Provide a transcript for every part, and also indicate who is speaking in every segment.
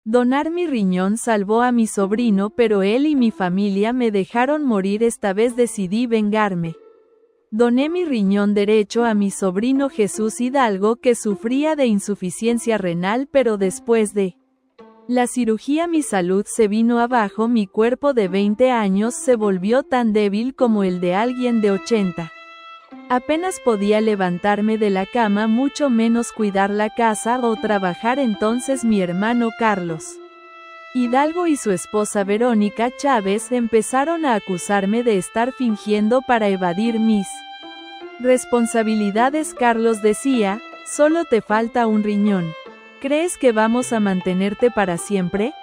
Speaker 1: Donar mi riñón salvó a mi sobrino, pero él y mi familia me dejaron morir. Esta vez decidí vengarme. Doné mi riñón derecho a mi sobrino Jesús Hidalgo, que sufría de insuficiencia renal, pero después de la cirugía mi salud se vino abajo. Mi cuerpo de 20 años se volvió tan débil como el de alguien de 80. Apenas podía levantarme de la cama, mucho menos cuidar la casa o trabajar. Entonces mi hermano Carlos Hidalgo y su esposa Verónica Chávez empezaron a acusarme de estar fingiendo para evadir mis responsabilidades. Carlos decía: solo te falta un riñón. ¿Crees que vamos a mantenerte para siempre?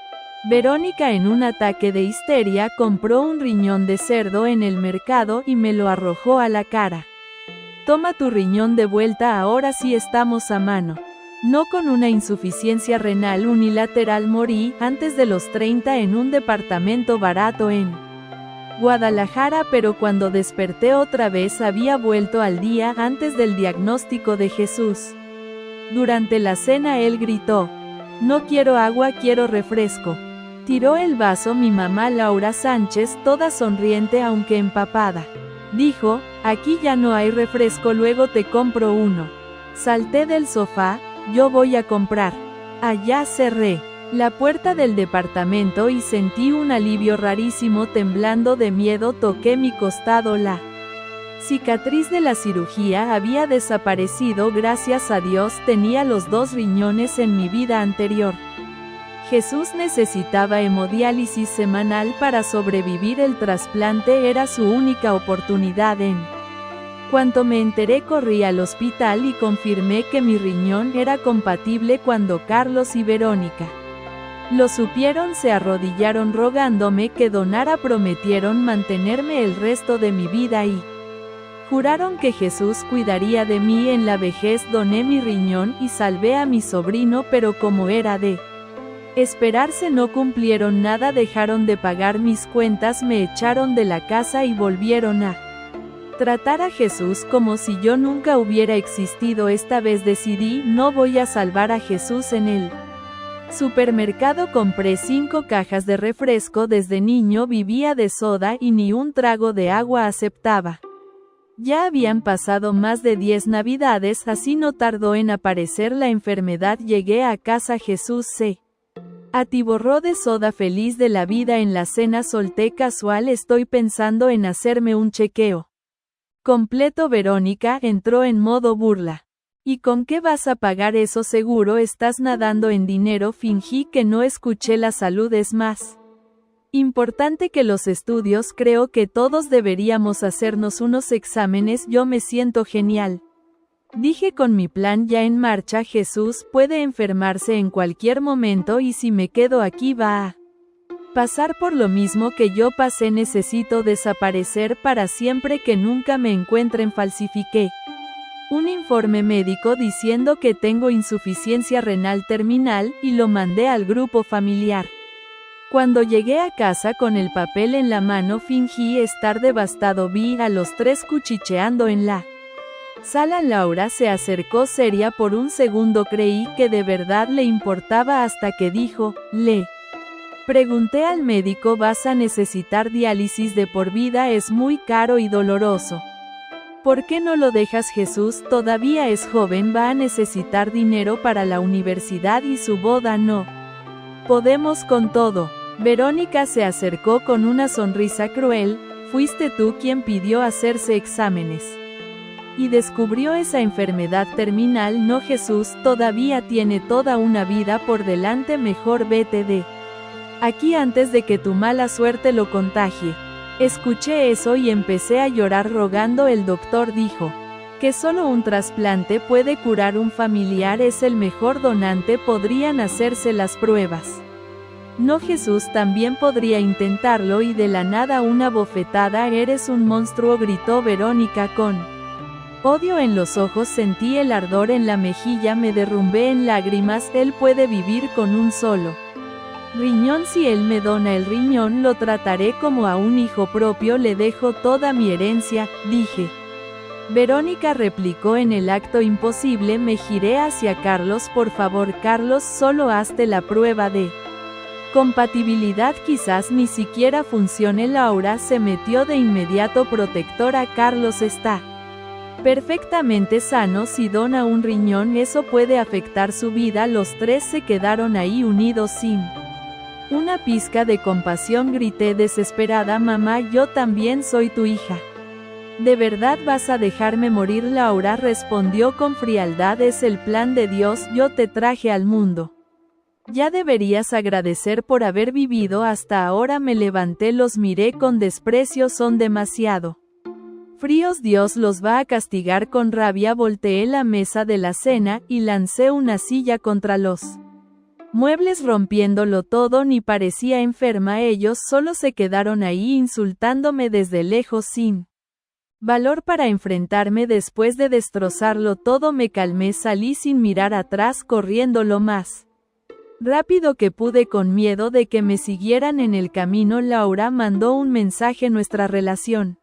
Speaker 1: Verónica, en un ataque de histeria, compró un riñón de cerdo en el mercado y me lo arrojó a la cara. Toma tu riñón de vuelta, ahora sí estamos a mano. No con una insuficiencia renal unilateral. Morí antes de los 30 en un departamento barato en Guadalajara, pero cuando desperté otra vez había vuelto al día antes del diagnóstico de Jesús. Durante la cena él gritó: no quiero agua, quiero refresco. Tiró el vaso. Mi mamá Laura Sánchez, toda sonriente aunque empapada, dijo: aquí ya no hay refresco, luego te compro uno. Salté del sofá: yo voy a comprar. Allá cerré la puerta del departamento y sentí un alivio rarísimo. Temblando de miedo toqué mi costado. La cicatriz de la cirugía había desaparecido, gracias a Dios. Tenía los 2 riñones en mi vida anterior. Jesús necesitaba hemodiálisis semanal para sobrevivir. El trasplante era su única oportunidad. Cuanto me enteré, corrí al hospital y confirmé que mi riñón era compatible. Cuando Carlos y Verónica lo supieron, se arrodillaron rogándome que donara. Prometieron mantenerme el resto de mi vida y juraron que Jesús cuidaría de mí en la vejez. Doné mi riñón y salvé a mi sobrino, pero como era de esperarse, no cumplieron nada. Dejaron de pagar mis cuentas, me echaron de la casa y volvieron a tratar a Jesús como si yo nunca hubiera existido. Esta vez decidí: no voy a salvar a Jesús. En el supermercado compré 5 cajas de refresco. Desde niño vivía de soda y ni un trago de agua aceptaba. Ya habían pasado más de 10 navidades, así no tardó en aparecer la enfermedad. Llegué a casa, Jesús se atiborró de soda, feliz de la vida. En la cena solté casual: estoy pensando en hacerme un chequeo completo. Verónica entró en modo burla: ¿y con qué vas a pagar eso? Seguro estás nadando en dinero. Fingí que no escuché. La salud es más importante que los estudios. Creo que todos deberíamos hacernos unos exámenes. Yo me siento genial, dije con mi plan ya en marcha. Jesús puede enfermarse en cualquier momento y si me quedo aquí va a pasar por lo mismo que yo pasé. Necesito desaparecer para siempre, que nunca me encuentren. Falsifiqué un informe médico diciendo que tengo insuficiencia renal terminal y lo mandé al grupo familiar. Cuando llegué a casa con el papel en la mano, fingí estar devastado. Vi a los 3 cuchicheando en la sala. Laura se acercó seria. Por un segundo creí que de verdad le importaba, hasta que dijo: le pregunté al médico: vas a necesitar diálisis de por vida, es muy caro y doloroso. ¿Por qué no lo dejas? Jesús todavía es joven, va a necesitar dinero para la universidad y su boda. No podemos con todo. Verónica se acercó con una sonrisa cruel: fuiste tú quien pidió hacerse exámenes y descubrió esa enfermedad terminal. No, Jesús todavía tiene toda una vida por delante. Mejor vete de aquí antes de que tu mala suerte lo contagie. Escuché eso y empecé a llorar rogando. El doctor dijo que solo un trasplante puede curar. Un familiar es el mejor donante. Podrían hacerse las pruebas. No, Jesús también podría intentarlo. Y de la nada una bofetada: eres un monstruo, gritó Verónica con odio en los ojos. Sentí el ardor en la mejilla, me derrumbé en lágrimas. Él puede vivir con un solo riñón. Si él me dona el riñón, lo trataré como a un hijo propio. Le dejo toda mi herencia, dije. Verónica replicó en el acto imposible. Me giré hacia Carlos: por favor, Carlos, solo hazte la prueba de Compatibilidad quizás ni siquiera funcione. Laura se metió de inmediato. Protectora. Carlos está perfectamente sano. Si dona un riñón eso puede afectar su vida. Los tres se quedaron ahí unidos sin una pizca de compasión. Grité desesperada: mamá, yo también soy tu hija. ¿De verdad vas a dejarme morir? Laura respondió con frialdad: es el plan de Dios, yo te traje al mundo. Ya deberías agradecer por haber vivido hasta ahora. Me levanté, los miré con desprecio. Son demasiado fríos, Dios los va a castigar. Con rabia volteé la mesa de la cena, y lancé una silla contra los muebles rompiéndolo todo. Ni parecía enferma, ellos solo se quedaron ahí insultándome desde lejos sin valor para enfrentarme. Después de destrozarlo todo me calmé, salí sin mirar atrás, corriendo lo más rápido que pude con miedo de que me siguieran en el camino. Laura mandó un mensaje: nuestra relación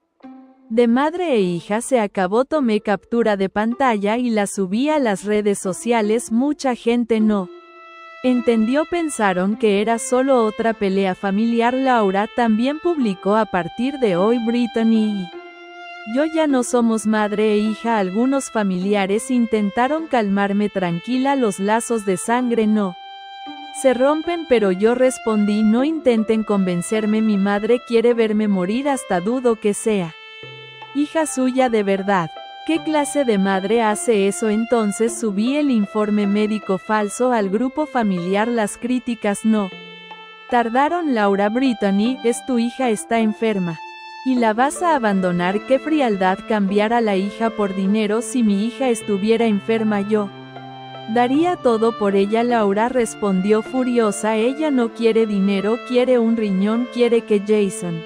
Speaker 1: de madre e hija se acabó. Tomé captura de pantalla y la subí a las redes sociales. Mucha gente no entendió, pensaron que era solo otra pelea familiar. Laura también publicó: a partir de hoy Brittany y yo ya no somos madre e hija. Algunos familiares intentaron calmarme: tranquila, los lazos de sangre no se rompen, pero yo respondí: no intenten convencerme, mi madre quiere verme morir, hasta dudo que sea hija suya de verdad. ¿Qué clase de madre hace eso? Entonces subí el informe médico falso al grupo familiar. Las críticas no tardaron. Laura: Brittany, es tu hija, está enferma. ¿Y la vas a abandonar? Qué frialdad cambiar a la hija por dinero. Si mi hija estuviera enferma yo daría todo por ella. Laura respondió furiosa: ella no quiere dinero, quiere un riñón, quiere que Jason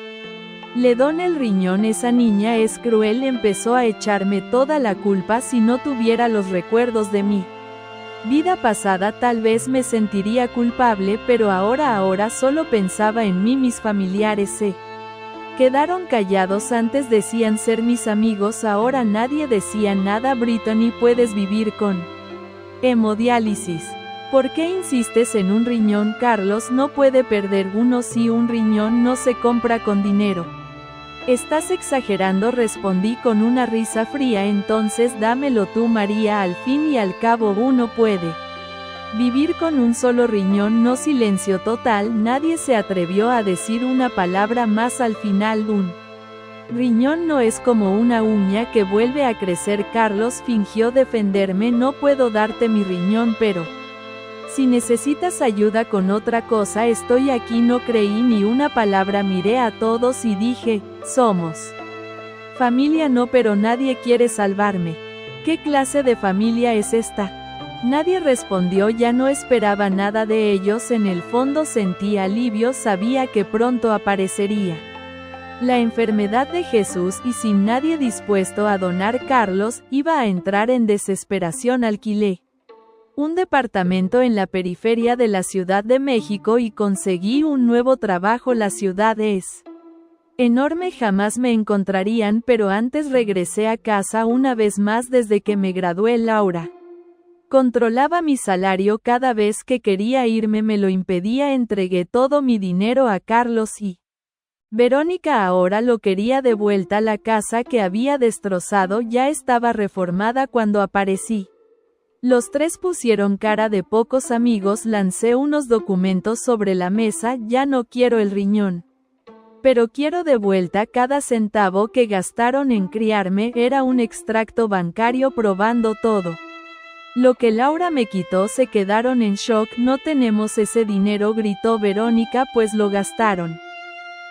Speaker 1: le done el riñón. Esa niña es cruel. Empezó a echarme toda la culpa. Si no tuviera los recuerdos de mi vida pasada tal vez me sentiría culpable, pero ahora solo pensaba en mí. Mis familiares se quedaron callados. Antes decían ser mis amigos, ahora nadie decía nada. Brittany, puedes vivir con hemodiálisis. ¿Por qué insistes en un riñón? Carlos no puede perder uno. Si un riñón no se compra con dinero. Estás exagerando, respondí con una risa fría. Entonces dámelo tú, María. Al fin y al cabo uno puede vivir con un solo riñón. No. Silencio total. Nadie se atrevió a decir una palabra más. Al final un riñón no es como una uña que vuelve a crecer. Carlos fingió defenderme: no puedo darte mi riñón, pero si necesitas ayuda con otra cosa estoy aquí. No creí ni una palabra. Miré a todos y dije: somos familia. No, pero nadie quiere salvarme. ¿Qué clase de familia es esta? Nadie respondió. Ya no esperaba nada de ellos. En el fondo sentí alivio. Sabía que pronto aparecería la enfermedad de Jesús, y sin nadie dispuesto a donar, Carlos iba a entrar en desesperación. Alquilé un departamento en la periferia de la Ciudad de México y conseguí un nuevo trabajo. La ciudad es enorme, jamás me encontrarían, pero antes regresé a casa una vez más. Desde que me gradué, Laura controlaba mi salario. Cada vez que quería irme me lo impedía. Entregué todo mi dinero a Carlos y Verónica. Ahora lo quería de vuelta. La casa que había destrozado ya estaba reformada cuando aparecí. Los tres pusieron cara de pocos amigos. Lancé unos documentos sobre la mesa. Ya no quiero el riñón, pero quiero de vuelta cada centavo que gastaron en criarme. Era un extracto bancario probando todo lo que Laura me quitó. Se quedaron en shock. No tenemos ese dinero, gritó Verónica, pues lo gastaron.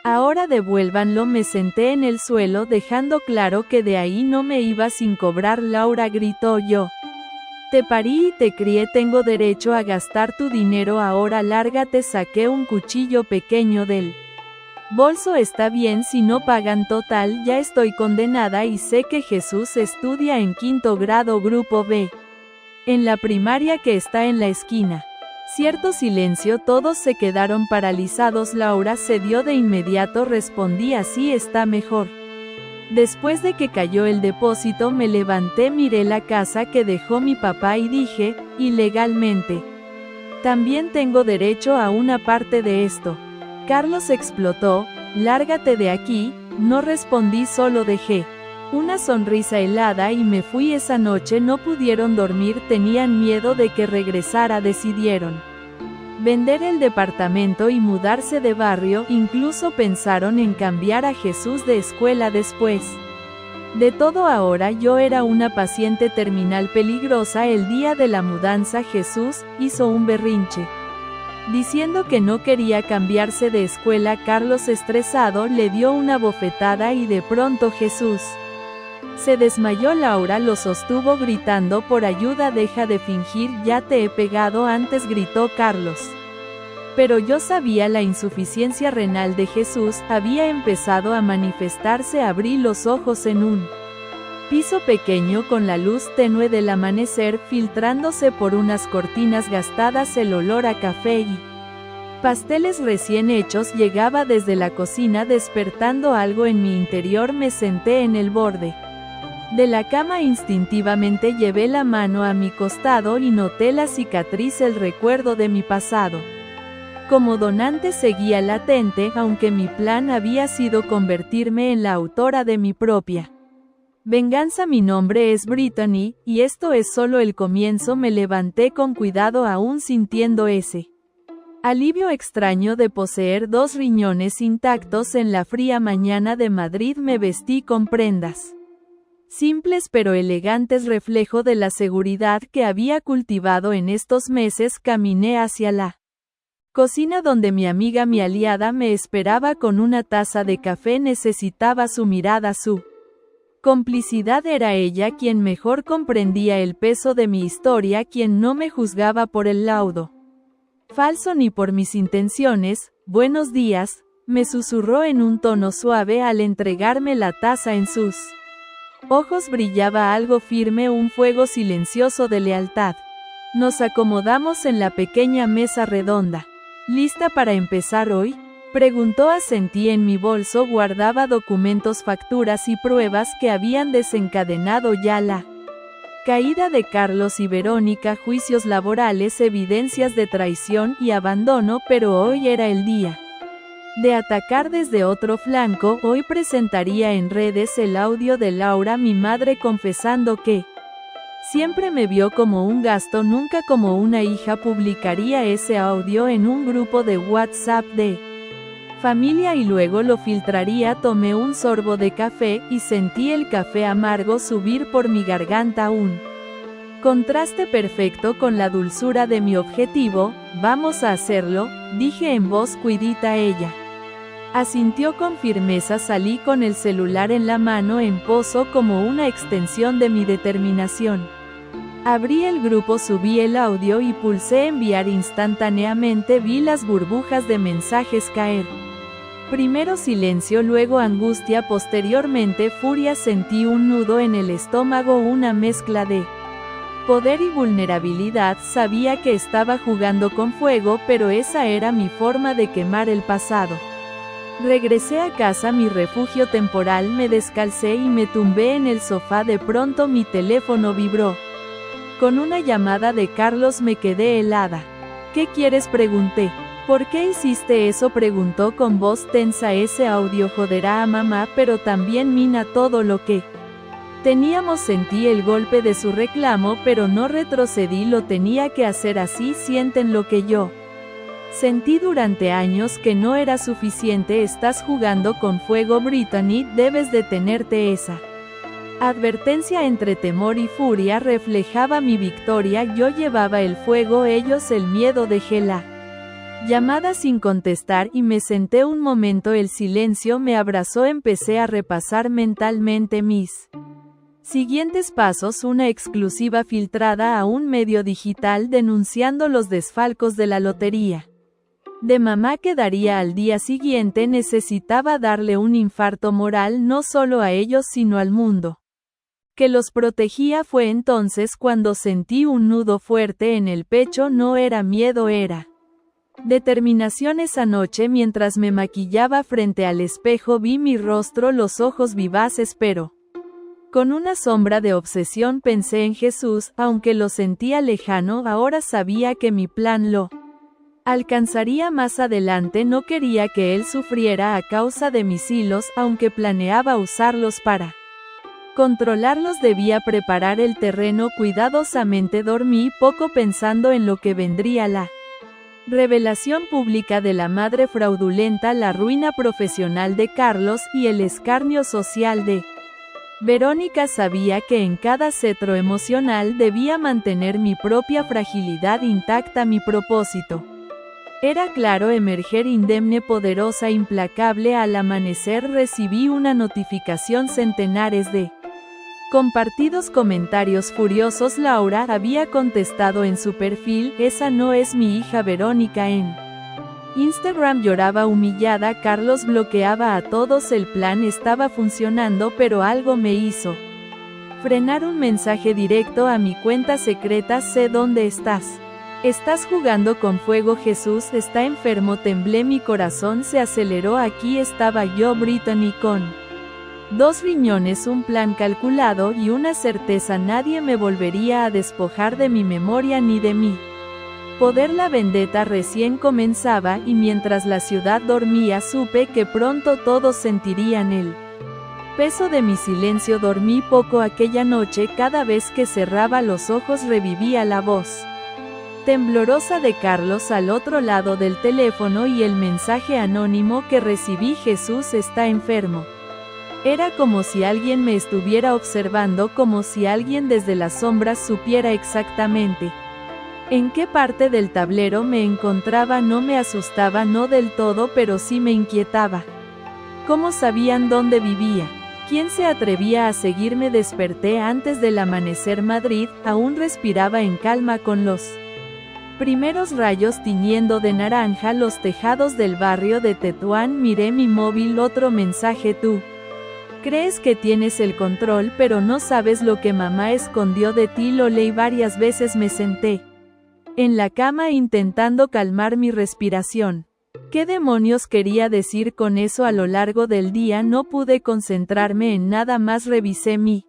Speaker 1: Ahora devuélvanlo. Me senté en el suelo dejando claro que de ahí no me iba sin cobrar. Laura gritó: yo te parí y te crié, tengo derecho a gastar tu dinero. Ahora lárgate. Saqué un cuchillo pequeño del bolso. Está bien si no pagan, total, ya estoy condenada y sé que Jesús estudia en 5º grado, grupo B, en la primaria que está en la esquina. Cierto silencio. Todos se quedaron paralizados. Laura cedió de inmediato. Respondí: así está mejor. Después de que cayó el depósito me levanté, miré la casa que dejó mi papá y dije: ilegalmente. También tengo derecho a una parte de esto. Carlos explotó. Lárgate de aquí. No respondí, solo dejé una sonrisa helada y me fui. Esa noche no pudieron dormir, tenían miedo de que regresara. Decidieron vender el departamento y mudarse de barrio, incluso pensaron en cambiar a Jesús de escuela después de todo. Ahora yo era una paciente terminal peligrosa. El día de la mudanza Jesús hizo un berrinche, diciendo que no quería cambiarse de escuela. Carlos, estresado, le dio una bofetada y de pronto Jesús se desmayó. Laura lo sostuvo gritando por ayuda. Deja de fingir, ya te he pegado antes, gritó Carlos. Pero yo sabía, la insuficiencia renal de Jesús había empezado a manifestarse. Abrí los ojos en un piso pequeño con la luz tenue del amanecer filtrándose por unas cortinas gastadas. El olor a café y pasteles recién hechos llegaba desde la cocina, despertando algo en mi interior. Me senté en el borde de la cama. Instintivamente llevé la mano a mi costado y noté la cicatriz, el recuerdo de mi pasado. Como donante seguía latente, aunque mi plan había sido convertirme en la autora de mi propia venganza. Mi nombre es Brittany, y esto es solo el comienzo. Me levanté con cuidado, aún sintiendo ese alivio extraño de poseer 2 riñones intactos. En la fría mañana de Madrid me vestí con prendas simples pero elegantes, reflejo de la seguridad que había cultivado en estos meses. Caminé hacia la cocina donde mi amiga, mi aliada, me esperaba con una taza de café. Necesitaba su mirada, su complicidad. Era ella quien mejor comprendía el peso de mi historia, quien no me juzgaba por el laudo falso ni por mis intenciones. Buenos días, me susurró en un tono suave al entregarme la taza. En sus ojos brillaba algo firme, un fuego silencioso de lealtad. Nos acomodamos en la pequeña mesa redonda. ¿Lista para empezar hoy?, preguntó. Asentí. En mi bolso guardaba documentos, facturas y pruebas que habían desencadenado ya la caída de Carlos y Verónica, juicios laborales, evidencias de traición y abandono. Pero hoy era el día de atacar desde otro flanco. Hoy presentaría en redes el audio de Laura, mi madre, confesando que siempre me vio como un gasto, nunca como una hija. Publicaría ese audio en un grupo de WhatsApp de familia y luego lo filtraría. Tomé un sorbo de café y sentí el café amargo subir por mi garganta, un contraste perfecto con la dulzura de mi objetivo. Vamos a hacerlo, dije en voz cuidita. Ella asintió con firmeza. Salí con el celular en la mano, en poso como una extensión de mi determinación. Abrí el grupo, subí el audio y pulsé enviar. Instantáneamente vi las burbujas de mensajes caer. Primero silencio, luego angustia, posteriormente furia. Sentí un nudo en el estómago, una mezcla de poder y vulnerabilidad. Sabía que estaba jugando con fuego, pero esa era mi forma de quemar el pasado. Regresé a casa, mi refugio temporal. Me descalcé y me tumbé en el sofá. De pronto mi teléfono vibró. Con una llamada de Carlos. Me quedé helada. ¿Qué quieres?, pregunté. ¿Por qué hiciste eso?, preguntó con voz tensa. Ese audio joderá a mamá, pero también mina todo lo que teníamos. Sentí el golpe de su reclamo, pero no retrocedí. Lo tenía que hacer así. Sienten lo que yo sentí durante años, que no era suficiente. Estás jugando con fuego, Brittany, debes detenerte. Esa advertencia entre temor y furia reflejaba mi victoria. Yo llevaba el fuego, ellos el miedo. Dejé la llamada sin contestar y me senté un momento. El silencio me abrazó. Empecé a repasar mentalmente mis siguientes pasos. Una exclusiva filtrada a un medio digital denunciando los desfalcos de la lotería de mamá que daría al día siguiente. Necesitaba darle un infarto moral, no solo a ellos sino al mundo que los protegía. Fue entonces cuando sentí un nudo fuerte en el pecho. No era miedo, era determinación. Esa noche, mientras me maquillaba frente al espejo, vi mi rostro, los ojos vivaces pero Con una sombra de obsesión pensé en Jesús, aunque lo sentía lejano, ahora sabía que mi plan lo alcanzaría más adelante. No quería que él sufriera a causa de mis hilos, aunque planeaba usarlos para controlarlos. Debía preparar el terreno cuidadosamente. Dormí poco pensando en lo que vendría: la revelación pública de la madre fraudulenta, la ruina profesional de Carlos y el escarnio social de Verónica. Sabía que en cada cetro emocional debía mantener mi propia fragilidad intacta. Mi propósito era claro: emerger indemne, poderosa, implacable. Al amanecer recibí una notificación: centenares de compartidos, comentarios furiosos. Laura había contestado en su perfil: esa no es mi hija Verónica. En Instagram lloraba humillada. Carlos bloqueaba a todos. El plan estaba funcionando, pero algo me hizo frenar. Un mensaje directo a mi cuenta secreta: sé dónde estás. Estás jugando con fuego. Jesús está enfermo. Temblé, mi corazón se aceleró. Aquí estaba yo, Brittany, con 2 riñones, un plan calculado y una certeza: nadie me volvería a despojar de mi memoria ni de mi poder. La vendetta recién comenzaba, y mientras la ciudad dormía supe que pronto todos sentirían el peso de mi silencio. Dormí poco aquella noche. Cada vez que cerraba los ojos revivía la voz temblorosa de Carlos al otro lado del teléfono y el mensaje anónimo que recibí: Jesús está enfermo. Era como si alguien me estuviera observando, como si alguien desde las sombras supiera exactamente en qué parte del tablero me encontraba. No me asustaba, no del todo, pero sí me inquietaba. ¿Cómo sabían dónde vivía? ¿Quién se atrevía a seguirme? Desperté antes del amanecer. Madrid aún respiraba en calma, con los primeros rayos tiñendo de naranja los tejados del barrio de Tetuán. Miré mi móvil. Otro mensaje: tú crees que tienes el control, pero no sabes lo que mamá escondió de ti. Lo leí varias veces. Me senté en la cama intentando calmar mi respiración. ¿Qué demonios quería decir con eso? A lo largo del día no pude concentrarme en nada más. Revisé mi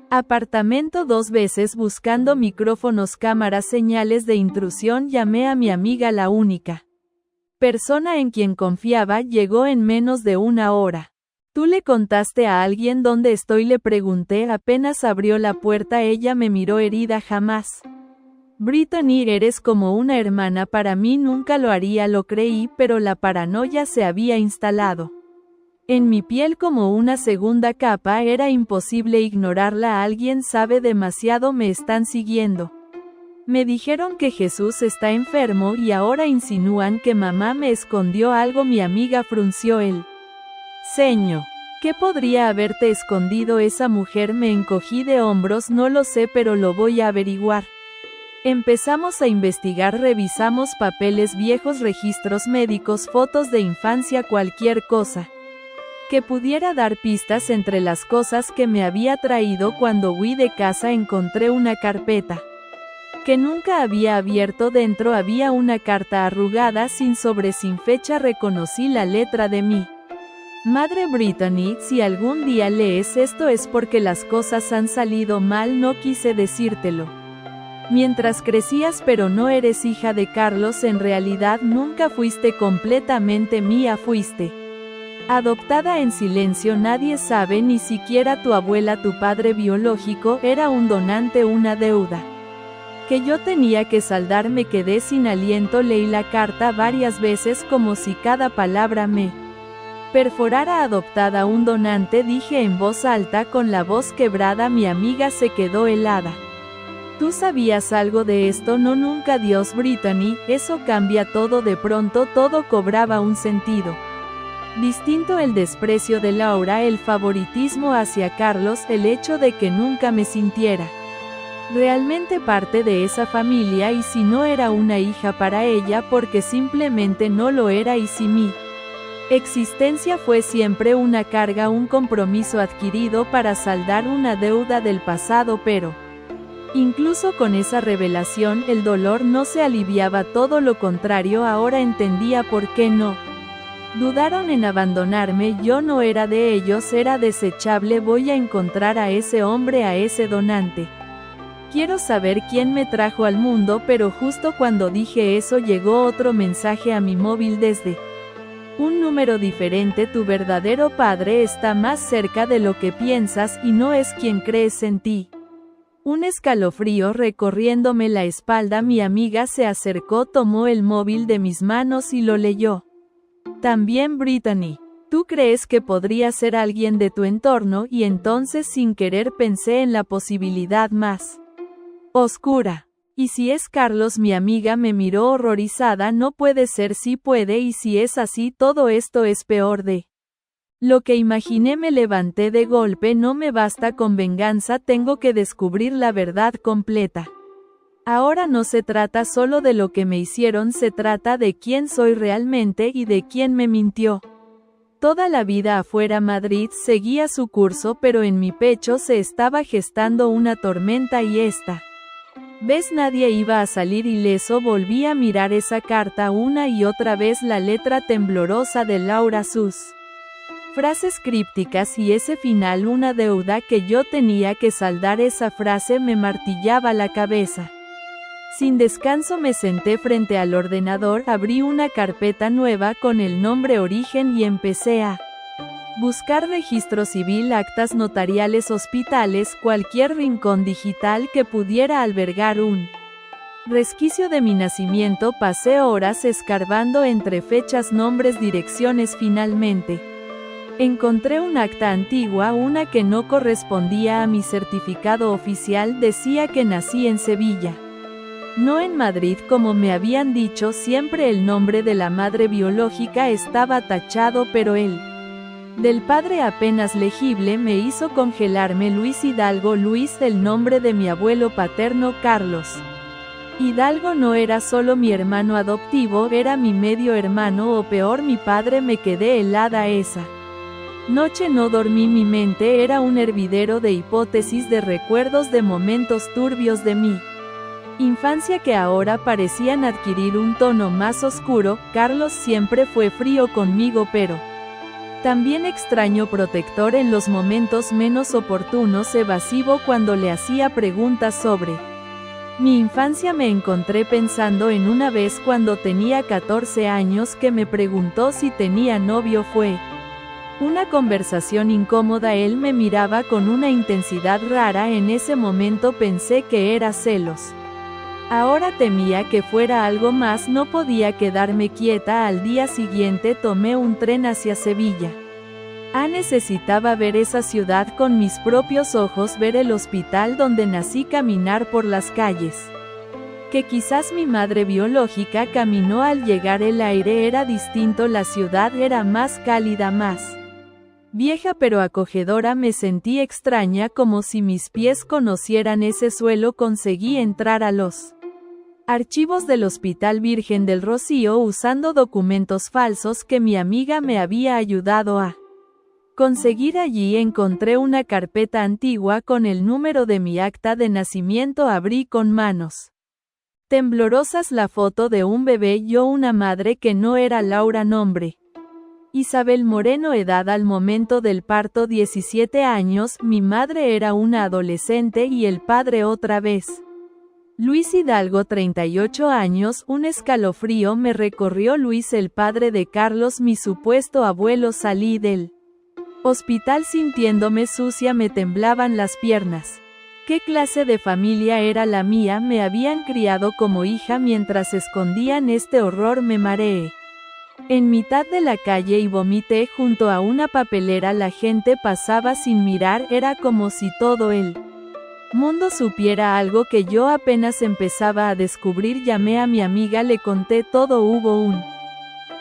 Speaker 1: apartamento 2 veces buscando micrófonos, cámaras, señales de intrusión. Llamé a mi amiga, la única persona en quien confiaba. Llegó en menos de una hora. ¿Tú le contaste a alguien dónde estoy?, le pregunté. Apenas abrió la puerta ella me miró herida. Jamás. Brittany, eres como una hermana para mí. Nunca lo haría, lo creí, pero la paranoia se había instalado en mi piel como una segunda capa. Era imposible ignorarla. Alguien sabe demasiado. Me están siguiendo. Me dijeron que Jesús está enfermo y ahora insinúan que mamá me escondió algo. Mi amiga frunció el ceño. ¿Qué podría haberte escondido esa mujer? Me encogí de hombros. No lo sé, pero lo voy a averiguar. Empezamos a investigar. Revisamos papeles viejos, registros médicos, fotos de infancia, cualquier cosa que pudiera dar pistas. Entre las cosas que me había traído cuando huí de casa encontré una carpeta que nunca había abierto. Dentro había una carta arrugada, sin sobre, sin fecha. Reconocí la letra de mi madre. Brittany, si algún día lees esto es porque las cosas han salido mal. No quise decírtelo mientras crecías, pero no eres hija de Carlos. En realidad nunca fuiste completamente mía. Fuiste adoptada en silencio. Nadie sabe, ni siquiera tu abuela. Tu padre biológico era un donante, una deuda que yo tenía que saldar. Me quedé sin aliento. Leí la carta varias veces como si cada palabra me perforara. Adoptada, un donante, dije en voz alta con la voz quebrada. Mi amiga se quedó helada. ¿Tú sabías algo de esto? No, nunca. Dios, Brittany, eso cambia todo. De pronto todo cobraba un sentido distinto. El desprecio de Laura, el favoritismo hacia Carlos, el hecho de que nunca me sintiera realmente parte de esa familia. Y si no era una hija para ella, porque simplemente no lo era. Y si mi existencia fue siempre una carga, un compromiso adquirido para saldar una deuda del pasado. Pero incluso con esa revelación, el dolor no se aliviaba, todo lo contrario. Ahora entendía por qué no Dudaron en abandonarme, yo no era de ellos, era desechable, voy a encontrar a ese hombre, a ese donante. Quiero saber quién me trajo al mundo, pero justo cuando dije eso llegó otro mensaje a mi móvil desde un número diferente. Tu verdadero padre está más cerca de lo que piensas y no es quien crees en ti. Un escalofrío recorriéndome la espalda, mi amiga se acercó, tomó el móvil de mis manos y lo leyó. También Brittany. Tú crees que podría ser alguien de tu entorno y entonces sin querer pensé en la posibilidad más oscura. ¿Y si es Carlos? Mi amiga me miró horrorizada. No puede ser, sí puede, y si es así todo esto es peor de lo que imaginé. Me levanté de golpe, no me basta con venganza, tengo que descubrir la verdad completa. Ahora no se trata solo de lo que me hicieron, se trata de quién soy realmente y de quién me mintió. Toda la vida afuera Madrid seguía su curso, pero en mi pecho se estaba gestando una tormenta y esta vez nadie iba a salir ileso. Volví a mirar esa carta una y otra vez, la letra temblorosa de Laura, sus frases crípticas y ese final, una deuda que yo tenía que saldar. Esa frase me martillaba la cabeza. Sin descanso me senté frente al ordenador, abrí una carpeta nueva con el nombre Origen y empecé a buscar registro civil, actas notariales, hospitales, cualquier rincón digital que pudiera albergar un resquicio de mi nacimiento. Pasé horas escarbando entre fechas, nombres, direcciones. Finalmente encontré un acta antigua, una que no correspondía a mi certificado oficial. Decía que nací en Sevilla, no en Madrid como me habían dicho siempre. El nombre de la madre biológica estaba tachado, pero el del padre apenas legible. Me hizo congelarme. Luis Hidalgo. Luis, el nombre de mi abuelo paterno. Carlos Hidalgo no era solo mi hermano adoptivo, era mi medio hermano, o peor, mi padre. Me quedé helada esa noche, no dormí, mi mente era un hervidero de hipótesis, de recuerdos, de momentos turbios de mi infancia que ahora parecían adquirir un tono más oscuro. Carlos siempre fue frío conmigo, pero también extraño, protector en los momentos menos oportunos, evasivo cuando le hacía preguntas sobre mi infancia. Me encontré pensando en una vez cuando tenía 14 años que me preguntó si tenía novio. Fue una conversación incómoda, él me miraba con una intensidad rara. En ese momento pensé que era celos. Ahora temía que fuera algo más, no podía quedarme quieta. Al día siguiente tomé un tren hacia Sevilla. Necesitaba ver esa ciudad con mis propios ojos, ver el hospital donde nací, caminar por las calles que quizás mi madre biológica caminó. Al llegar el aire era distinto, la ciudad era más cálida, más vieja pero acogedora. Me sentí extraña, como si mis pies conocieran ese suelo. Conseguí entrar a los archivos del Hospital Virgen del Rocío usando documentos falsos que mi amiga me había ayudado a conseguir. Allí encontré una carpeta antigua con el número de mi acta de nacimiento. Abrí con manos temblorosas la foto de un bebé, yo una madre que no era Laura, nombre Isabel Moreno, edad al momento del parto 17 años, mi madre era una adolescente y el padre otra vez Luis Hidalgo, 38 años. Un escalofrío me recorrió. Luis, el padre de Carlos, mi supuesto abuelo. Salí del hospital sintiéndome sucia, me temblaban las piernas. ¿Qué clase de familia era la mía? Me habían criado como hija. Mientras escondían este horror me mareé en mitad de la calle y vomité junto a una papelera. La gente pasaba sin mirar, era como si todo el mundo supiera algo que yo apenas empezaba a descubrir. Llamé a mi amiga, le conté todo. Hubo un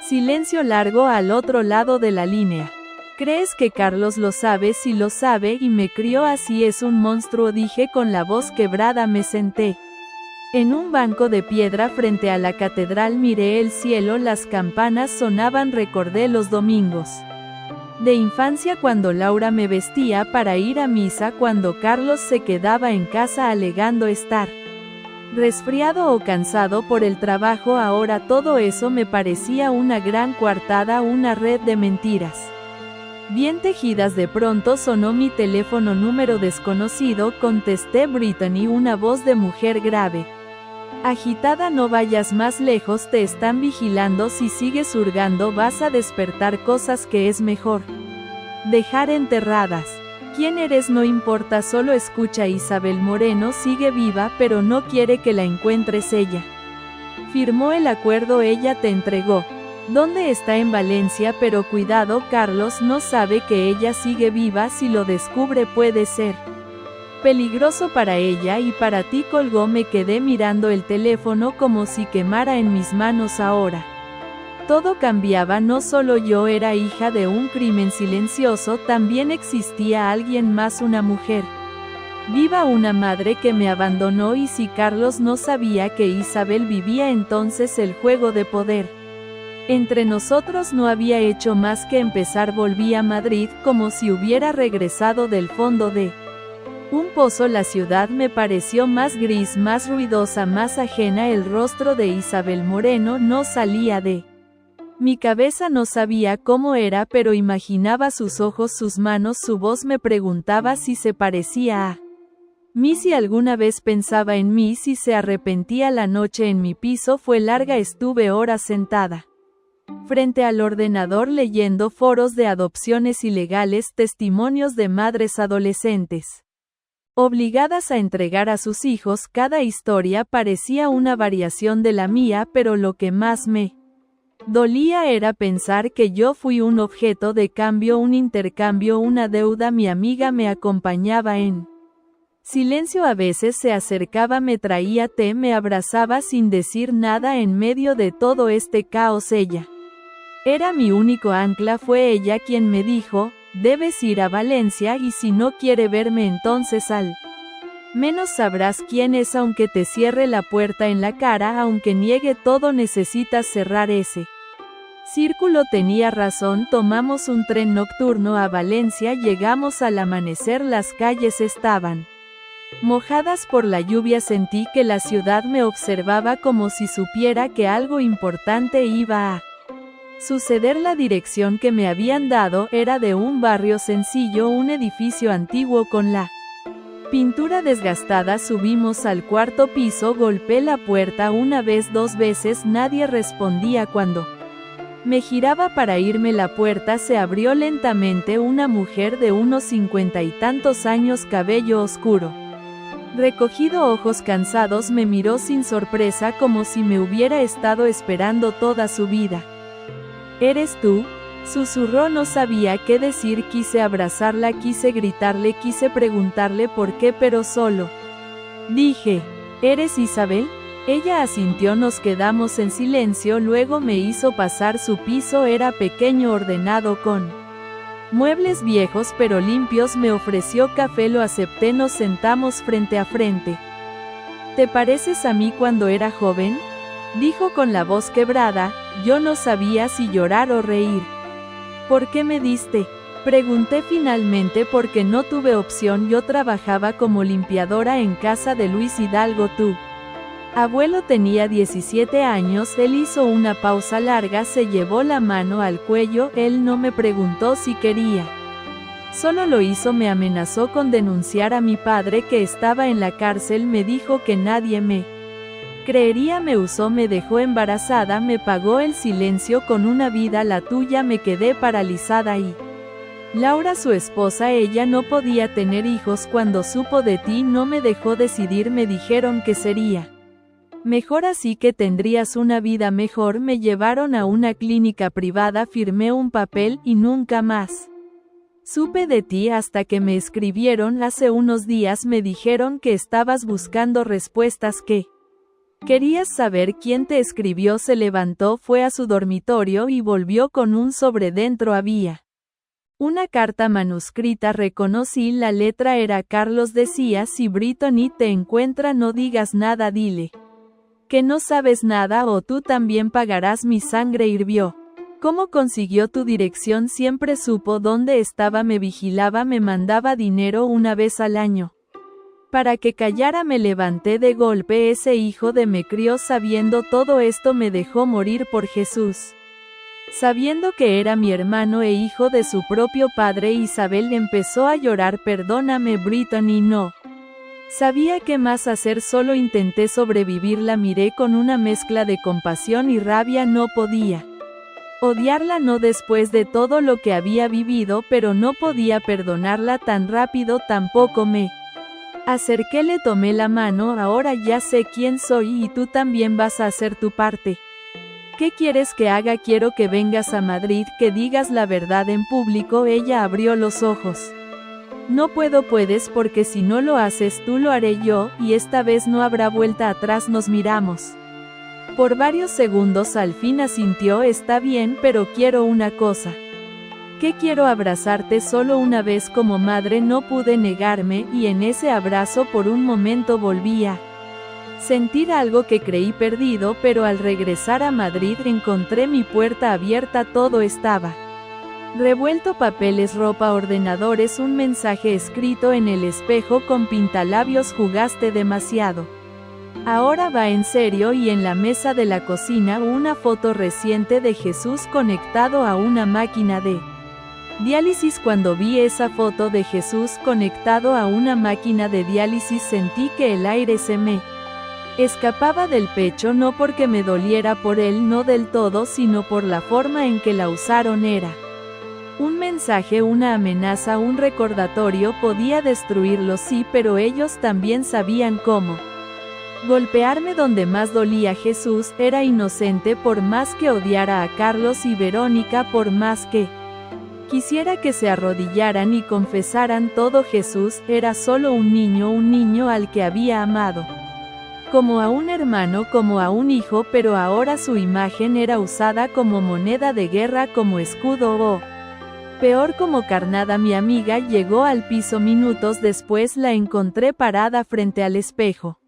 Speaker 1: silencio largo al otro lado de la línea. ¿Crees que Carlos lo sabe? Sí lo sabe y me crió así, es un monstruo, dije con la voz quebrada. Me senté en un banco de piedra frente a la catedral, miré el cielo, las campanas sonaban. Recordé los domingos de infancia cuando Laura me vestía para ir a misa, cuando Carlos se quedaba en casa alegando estar Resfriado o cansado por el trabajo, ahora todo eso me parecía una gran coartada, una red de mentiras bien tejidas. De pronto sonó mi teléfono. Número desconocido, contesté. Brittany, una voz de mujer grave, agitada. No vayas más lejos, te están vigilando. Si sigues hurgando vas a despertar cosas que es mejor dejar enterradas. ¿Quién eres? No importa, solo escucha. Isabel Moreno sigue viva, pero no quiere que la encuentres. Ella firmó el acuerdo, ella te entregó. ¿Dónde está? En Valencia, pero cuidado, Carlos no sabe que ella sigue viva. Si lo descubre puede ser peligroso para ella y para ti. Colgó. Me quedé mirando el teléfono como si quemara en mis manos. Ahora todo cambiaba. No solo yo era hija de un crimen silencioso, también existía alguien más, una mujer viva, una madre que me abandonó. Y si Carlos no sabía que Isabel vivía, entonces el juego de poder entre nosotros no había hecho más que empezar. Volví a Madrid como si hubiera regresado del fondo de un pozo. La ciudad me pareció más gris, más ruidosa, más ajena. El rostro de Isabel Moreno no salía de mi cabeza. No sabía cómo era, pero imaginaba sus ojos, sus manos, su voz. Me preguntaba si se parecía a mí, si alguna vez pensaba en mí, si se arrepentía. La noche en mi piso fue larga. Estuve horas sentada frente al ordenador leyendo foros de adopciones ilegales, testimonios de madres adolescentes obligadas a entregar a sus hijos. Cada historia parecía una variación de la mía, pero lo que más me dolía era pensar que yo fui un objeto de cambio, un intercambio, una deuda. Mi amiga me acompañaba en silencio. A veces se acercaba, me traía té, me abrazaba sin decir nada. En medio de todo este caos ella era mi único ancla. Fue ella quien me dijo, debes ir a Valencia y si no quiere verme entonces al menos sabrás quién es. Aunque te cierre la puerta en la cara, aunque niegue todo, necesitas cerrar ese círculo. Tenía razón. Tomamos un tren nocturno a Valencia. Llegamos al amanecer. Las calles estaban mojadas por la lluvia. Sentí que la ciudad me observaba como si supiera que algo importante iba a suceder. La dirección que me habían dado era de un barrio sencillo, un edificio antiguo con la pintura desgastada. Subimos al cuarto piso. Golpeé la puerta una vez, dos veces. Nadie respondía. Cuando me giraba para irme, la puerta se abrió lentamente. Una mujer de unos 50 y tantos años, cabello oscuro recogido, ojos cansados, me miró sin sorpresa, como si me hubiera estado esperando toda su vida. ¿Eres tú?, susurró. No sabía qué decir. Quise abrazarla, quise gritarle, quise preguntarle por qué, pero solo dije, ¿eres Isabel? Ella asintió. Nos quedamos en silencio. Luego me hizo pasar. Su piso era pequeño, ordenado, con muebles viejos pero limpios. Me ofreció café, lo acepté. Nos sentamos frente a frente. ¿Te pareces a mí cuando era joven?, dijo con la voz quebrada. Yo no sabía si llorar o reír. ¿Por qué me diste?, pregunté finalmente. Porque no tuve opción. Yo trabajaba como limpiadora en casa de Luis Hidalgo. Tu abuelo tenía 17 años. Él hizo una pausa larga, se llevó la mano al cuello. Él no me preguntó si quería. Solo lo hizo. Me amenazó con denunciar a mi padre, que estaba en la cárcel. Me dijo que nadie me creería. Me usó, me dejó embarazada, me pagó el silencio con una vida, la tuya. Me quedé paralizada. Y Laura, su esposa, ella no podía tener hijos. Cuando supo de ti no me dejó decidir. Me dijeron que sería mejor así, que tendrías una vida mejor. Me llevaron a una clínica privada, firmé un papel y nunca más supe de ti hasta que me escribieron hace unos días. Me dijeron que estabas buscando respuestas, que querías saber quién te escribió. Se levantó, fue a su dormitorio y volvió con un sobre. Dentro había una carta manuscrita. Reconocí la letra, era Carlos. Decía, si Brittany te encuentra, no digas nada, dile que no sabes nada o tú también pagarás. Mi sangre hirvió. ¿Cómo consiguió tu dirección? Siempre supo dónde estaba, me vigilaba, me mandaba dinero una vez al año. Para que callara me levanté de golpe. Ese hijo de me crió sabiendo todo esto, me dejó morir por Jesús. Sabiendo que era mi hermano e hijo de su propio padre, Isabel empezó a llorar. Perdóname, Brittany, no sabía qué más hacer, solo intenté sobrevivir. La miré con una mezcla de compasión y rabia. No podía odiarla, no después de todo lo que había vivido, pero no podía perdonarla tan rápido tampoco. Me acerqué, le tomé la mano. Ahora ya sé quién soy y tú también vas a hacer tu parte. ¿Qué quieres que haga? Quiero que vengas a Madrid, que digas la verdad en público. Ella abrió los ojos. No puedo. Puedes, porque si no lo haces tú lo haré yo, y esta vez no habrá vuelta atrás. Nos miramos por varios segundos. Al fin asintió. Está bien, pero quiero una cosa. ¿Qué? Quiero abrazarte solo una vez como madre. No pude negarme, y en ese abrazo por un momento volví a sentir algo que creí perdido, pero al regresar a Madrid encontré mi puerta abierta. Todo estaba revuelto: papeles, ropa, ordenadores, un mensaje escrito en el espejo con pintalabios: jugaste demasiado. Ahora va en serio. Y en la mesa de la cocina una foto reciente de Jesús conectado a una máquina de diálisis. Cuando vi esa foto de Jesús conectado a una máquina de diálisis sentí que el aire se me escapaba del pecho, no porque me doliera por él, no del todo, sino por la forma en que la usaron. Era un mensaje, una amenaza, un recordatorio. Podía destruirlo, sí, pero ellos también sabían cómo golpearme donde más dolía. Jesús era inocente. Por más que odiara a Carlos y Verónica, por más que quisiera que se arrodillaran y confesaran todo, Jesús era solo un niño al que había amado como a un hermano, como a un hijo, pero ahora su imagen era usada como moneda de guerra, como escudo o, peor, como carnada. Mi amiga llegó al piso minutos después. La encontré parada frente al espejo,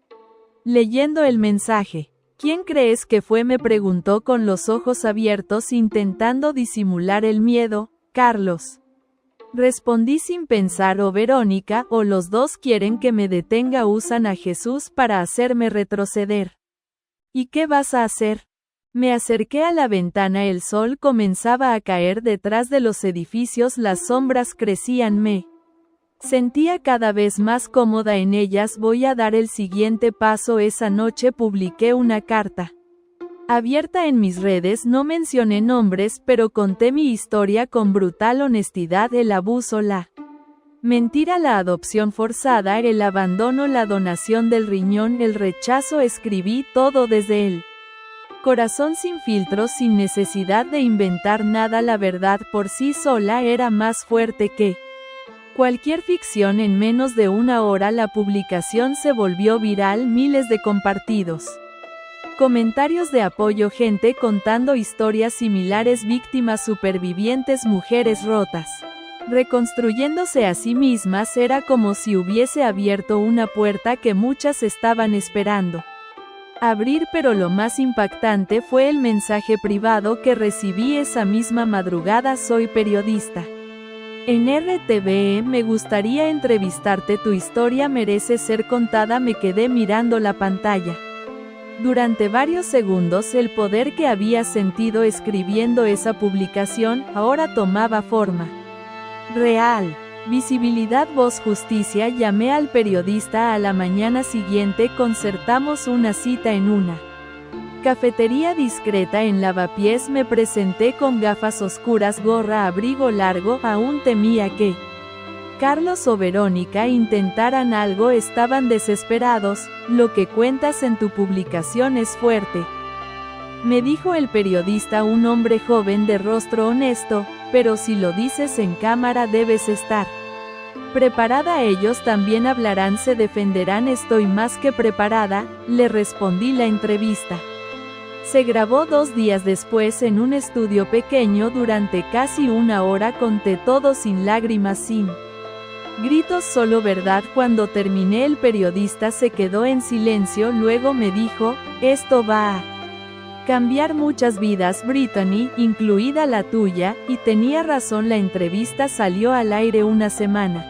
Speaker 1: leyendo el mensaje. ¿Quién crees que fue?, me preguntó con los ojos abiertos, intentando disimular el miedo. Carlos. Respondí sin pensar. O Verónica, o los dos quieren que me detenga. Usan a Jesús para hacerme retroceder. ¿Y qué vas a hacer? Me acerqué a la ventana. El sol comenzaba a caer detrás de los edificios. Las sombras crecían. Me sentía cada vez más cómoda en ellas. Voy a dar el siguiente paso. Esa noche publiqué una carta abierta en mis redes. No mencioné nombres, pero conté mi historia con brutal honestidad: el abuso, la mentira, la adopción forzada, el abandono, la donación del riñón, el rechazo. Escribí todo desde el corazón, sin filtros, sin necesidad de inventar nada. La verdad por sí sola era más fuerte que cualquier ficción. En menos de una hora la publicación se volvió viral. Miles de compartidos, comentarios de apoyo, gente contando historias similares, víctimas, supervivientes, mujeres rotas, reconstruyéndose a sí mismas. Era como si hubiese abierto una puerta que muchas estaban esperando abrir. Pero lo más impactante fue el mensaje privado que recibí esa misma madrugada: soy periodista en RTVE, me gustaría entrevistarte, tu historia merece ser contada. Me quedé mirando la pantalla durante varios segundos. El poder que había sentido escribiendo esa publicación ahora tomaba forma real. Visibilidad, voz, justicia. Llamé al periodista a la mañana siguiente. Concertamos una cita en una cafetería discreta en Lavapiés. Me presenté con gafas oscuras, gorra, abrigo largo. Aún temía que Carlos o Verónica intentaran algo. Estaban desesperados. Lo que cuentas en tu publicación es fuerte, me dijo el periodista, un hombre joven de rostro honesto, pero si lo dices en cámara debes estar preparada. Ellos también hablarán, se defenderán. Estoy más que preparada, le respondí. La entrevista se grabó 2 días después en un estudio pequeño. Durante casi una hora conté todo, sin lágrimas, sin gritos, solo verdad. Cuando terminé el periodista se quedó en silencio. Luego me dijo: esto va a cambiar muchas vidas, Brittany, incluida la tuya. Y tenía razón. La entrevista salió al aire una semana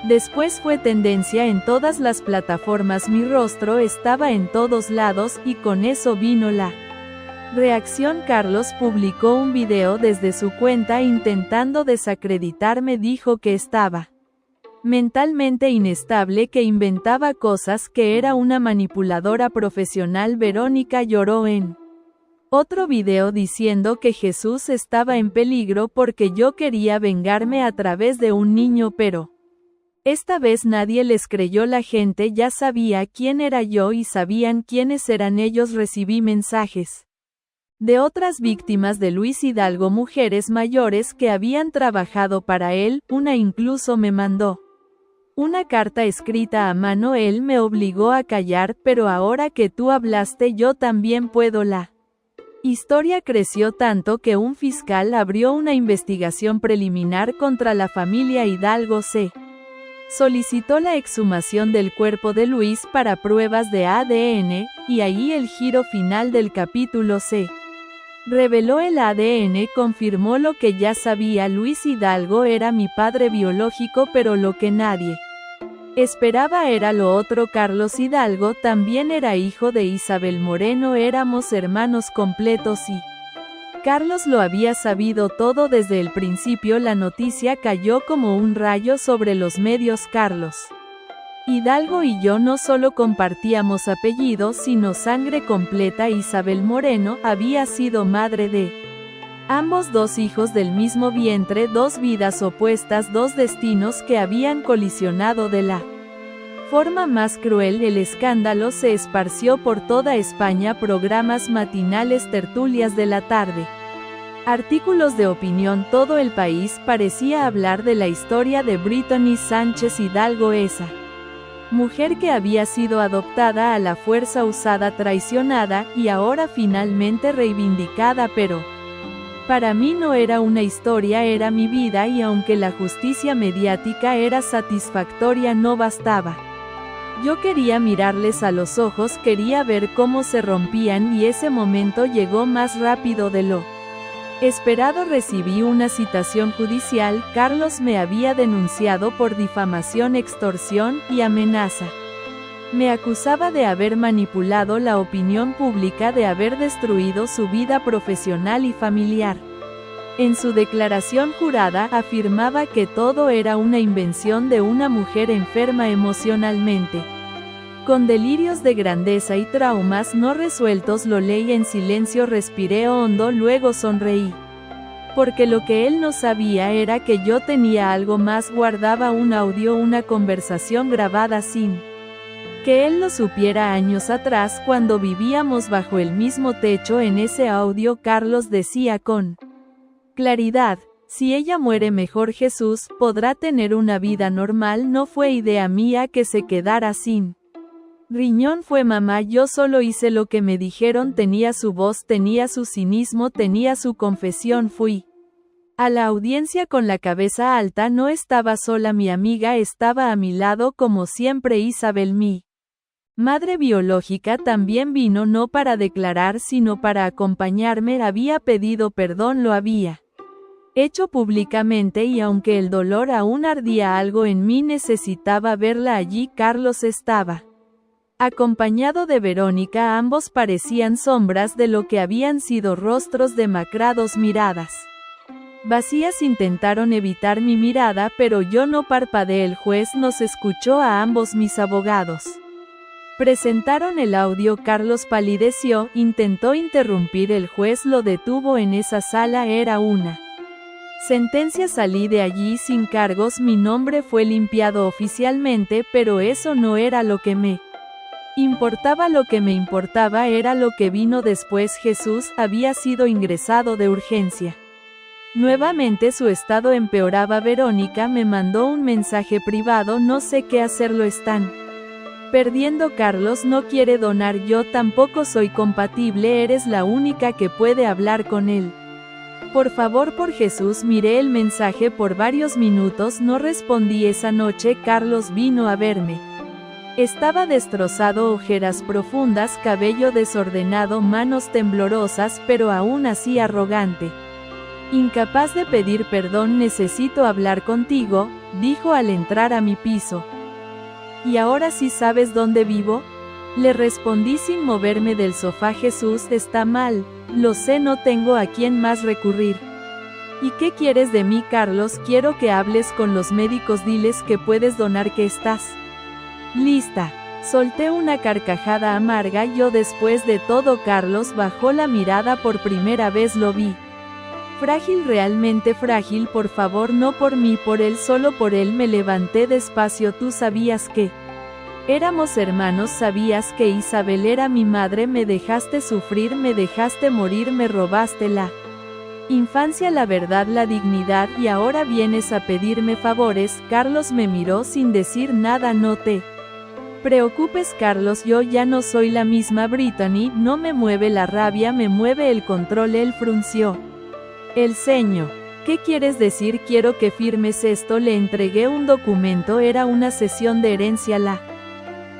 Speaker 1: Después fue tendencia en todas las plataformas, mi rostro estaba en todos lados y con eso vino la reacción. Carlos publicó un video desde su cuenta intentando desacreditarme, dijo que estaba mentalmente inestable, que inventaba cosas, que era una manipuladora profesional. Verónica lloró en otro video diciendo que Jesús estaba en peligro porque yo quería vengarme a través de un niño, pero esta vez nadie les creyó. La gente ya sabía quién era yo y sabían quiénes eran ellos. Recibí mensajes de otras víctimas de Luis Hidalgo, mujeres mayores que habían trabajado para él, una incluso me mandó una carta escrita a mano. Él me obligó a callar, pero ahora que tú hablaste yo también puedo. La historia creció tanto que un fiscal abrió una investigación preliminar contra la familia Hidalgo. Se solicitó la exhumación del cuerpo de Luis para pruebas de ADN, y ahí el giro final del capítulo se reveló. El ADN confirmó lo que ya sabía: Luis Hidalgo era mi padre biológico, pero lo que nadie esperaba era lo otro. Carlos Hidalgo también era hijo de Isabel Moreno, éramos hermanos completos y Carlos lo había sabido todo desde el principio. La noticia cayó como un rayo sobre los medios. Carlos Hidalgo y yo no solo compartíamos apellido, sino sangre completa. Isabel Moreno había sido madre de ambos, dos hijos del mismo vientre, dos vidas opuestas, dos destinos que habían colisionado de la forma más cruel. El escándalo se esparció por toda España: programas matinales, tertulias de la tarde, artículos de opinión. Todo el país parecía hablar de la historia de Brittany Sánchez Hidalgo, esa mujer que había sido adoptada a la fuerza, usada, traicionada, y ahora finalmente reivindicada. Pero para mí no era una historia, era mi vida, y aunque la justicia mediática era satisfactoria, no bastaba. Yo quería mirarles a los ojos, quería ver cómo se rompían, y ese momento llegó más rápido de lo esperado. Recibí una citación judicial. Carlos me había denunciado por difamación, extorsión y amenaza. Me acusaba de haber manipulado la opinión pública, de haber destruido su vida profesional y familiar. En su declaración jurada afirmaba que todo era una invención de una mujer enferma emocionalmente, con delirios de grandeza y traumas no resueltos. Lo leí en silencio, respiré hondo, luego sonreí. Porque lo que él no sabía era que yo tenía algo más. Guardaba un audio, una conversación grabada sin que él lo supiera años atrás, cuando vivíamos bajo el mismo techo. En ese audio Carlos decía con claridad: si ella muere mejor, Jesús podrá tener una vida normal. No fue idea mía que se quedara sin riñón, fue mamá, yo solo hice lo que me dijeron. Tenía su voz, tenía su cinismo, tenía su confesión. Fui a la audiencia con la cabeza alta. No estaba sola, mi amiga estaba a mi lado como siempre. Isabel, mi madre biológica, también vino, no para declarar sino para acompañarme. Había pedido perdón, lo había hecho públicamente, y aunque el dolor aún ardía, algo en mí necesitaba verla allí. Carlos estaba acompañado de Verónica, ambos parecían sombras de lo que habían sido rostros demacrados, miradas vacías. Intentaron evitar mi mirada, pero yo no parpadeé. El juez nos escuchó a ambos. Mis abogados presentaron el audio. Carlos palideció, intentó interrumpir, el juez lo detuvo. En esa sala era una sentencia. Salí de allí sin cargos, mi nombre fue limpiado oficialmente, pero eso no era lo que me importaba. Lo que me importaba era lo que vino después. Jesús había sido ingresado de urgencia. Nuevamente su estado empeoraba. Verónica me mandó un mensaje privado: no sé qué hacer, lo están perdiendo. Carlos no quiere donar, yo tampoco soy compatible, eres la única que puede hablar con él. Por favor, por Jesús. Miré el mensaje por varios minutos, no respondí. Esa noche Carlos vino a verme. Estaba destrozado, ojeras profundas, cabello desordenado, manos temblorosas, pero aún así arrogante. Incapaz de pedir perdón, necesito hablar contigo, dijo al entrar a mi piso. ¿Y ahora sí sabes dónde vivo? Le respondí sin moverme del sofá. Jesús, está mal, lo sé, no tengo a quién más recurrir. ¿Y qué quieres de mí, Carlos? Quiero que hables con los médicos, diles que puedes donar, que estás lista. Solté una carcajada amarga. Yo, después de todo, Carlos bajó la mirada, por primera vez lo vi. Frágil, realmente frágil. Por favor, no por mí, por él, solo por él. Me levanté despacio. Tú sabías que éramos hermanos, sabías que Isabel era mi madre, me dejaste sufrir, me dejaste morir, me robaste la infancia, la verdad, la dignidad, y ahora vienes a pedirme favores. Carlos me miró sin decir nada. No te preocupes, Carlos, yo ya no soy la misma Brittany, no me mueve la rabia, me mueve el control. Él frunció el ceño. ¿Qué quieres decir? Quiero que firmes esto. Le entregué un documento, era una cesión de herencia, la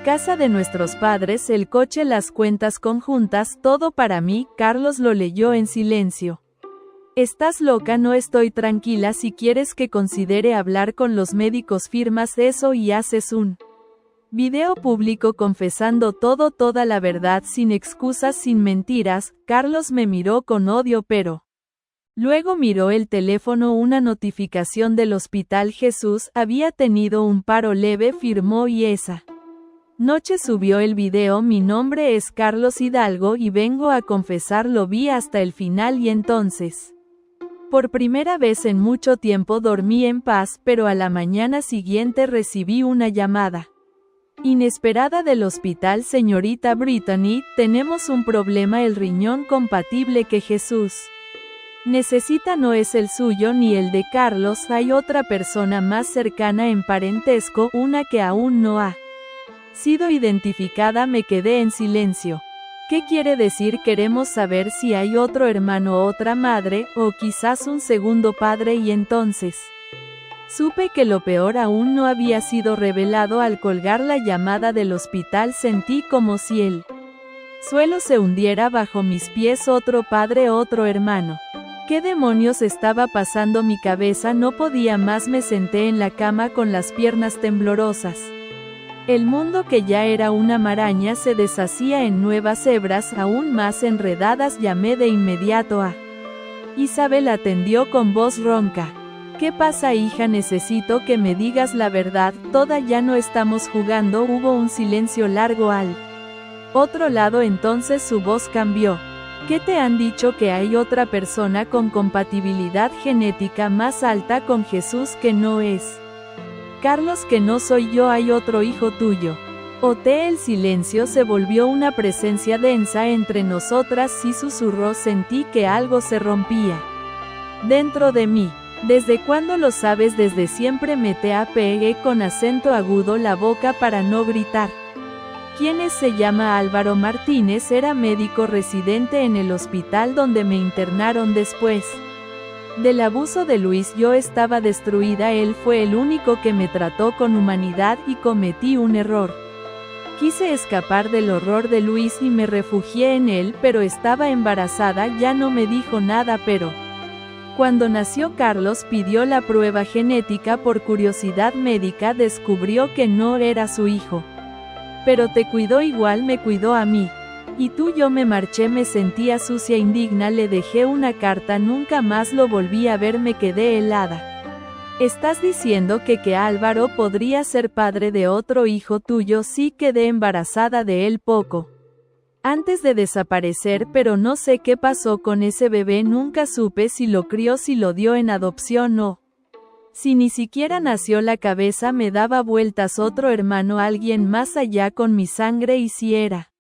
Speaker 1: casa de nuestros padres, el coche, las cuentas conjuntas, todo para mí. Carlos lo leyó en silencio. Estás loca, no estoy tranquila. Si quieres que considere hablar con los médicos, firmas eso y haces un video público confesando todo, toda la verdad, sin excusas, sin mentiras. Carlos me miró con odio, pero luego miró el teléfono, una notificación del hospital. Jesús había tenido un paro leve, firmó, y esa noche subió el video. Mi nombre es Carlos Hidalgo y vengo a confesar. Lo vi hasta el final y entonces, por primera vez en mucho tiempo, dormí en paz, pero a la mañana siguiente recibí una llamada inesperada del hospital. Señorita Brittany, tenemos un problema, el riñón compatible que Jesús necesita no es el suyo ni el de Carlos, hay otra persona más cercana en parentesco, una que aún no ha sido identificada. Me quedé en silencio. ¿Qué quiere decir? Queremos saber si hay otro hermano, otra madre, o quizás un segundo padre. Y entonces supe que lo peor aún no había sido revelado. Al colgar la llamada del hospital sentí como si el suelo se hundiera bajo mis pies. Otro padre, otro hermano. ¿Qué demonios estaba pasando mi cabeza? No podía más. Me senté en la cama con las piernas temblorosas. El mundo, que ya era una maraña, se deshacía en nuevas hebras aún más enredadas. Llamé de inmediato a Isabel. Atendió con voz ronca. ¿Qué pasa, hija? Necesito que me digas la verdad toda, ya no estamos jugando. Hubo un silencio largo al otro lado, entonces su voz cambió. ¿Qué te han dicho? Que hay otra persona con compatibilidad genética más alta con Jesús, que no es Carlos, que no soy yo, hay otro hijo tuyo. Oté. El silencio se volvió una presencia densa entre nosotras. Sí, susurró. Sentí que algo se rompía dentro de mí. ¿Desde cuándo lo sabes? Desde siempre. Me pegué con acento agudo la boca para no gritar. ¿Quién es? Se llama Álvaro Martínez, era médico residente en el hospital donde me internaron después del abuso de Luis. Yo estaba destruida, él fue el único que me trató con humanidad y cometí un error. Quise escapar del horror de Luis y me refugié en él, pero estaba embarazada. Ya no me dijo nada, pero cuando nació Carlos pidió la prueba genética por curiosidad médica. Descubrió que no era su hijo. Pero te cuidó igual, me cuidó a mí. Y tú. Yo me marché, me sentía sucia, indigna. Le dejé una carta, nunca más lo volví a ver. Me quedé helada. ¿Estás diciendo que Álvaro podría ser padre de otro hijo tuyo? Sí, quedé embarazada de él poco antes de desaparecer, pero no sé qué pasó con ese bebé. Nunca supe si lo crió, si lo dio en adopción o si ni siquiera nació. La cabeza me daba vueltas. Otro hermano, alguien más allá con mi sangre, y si era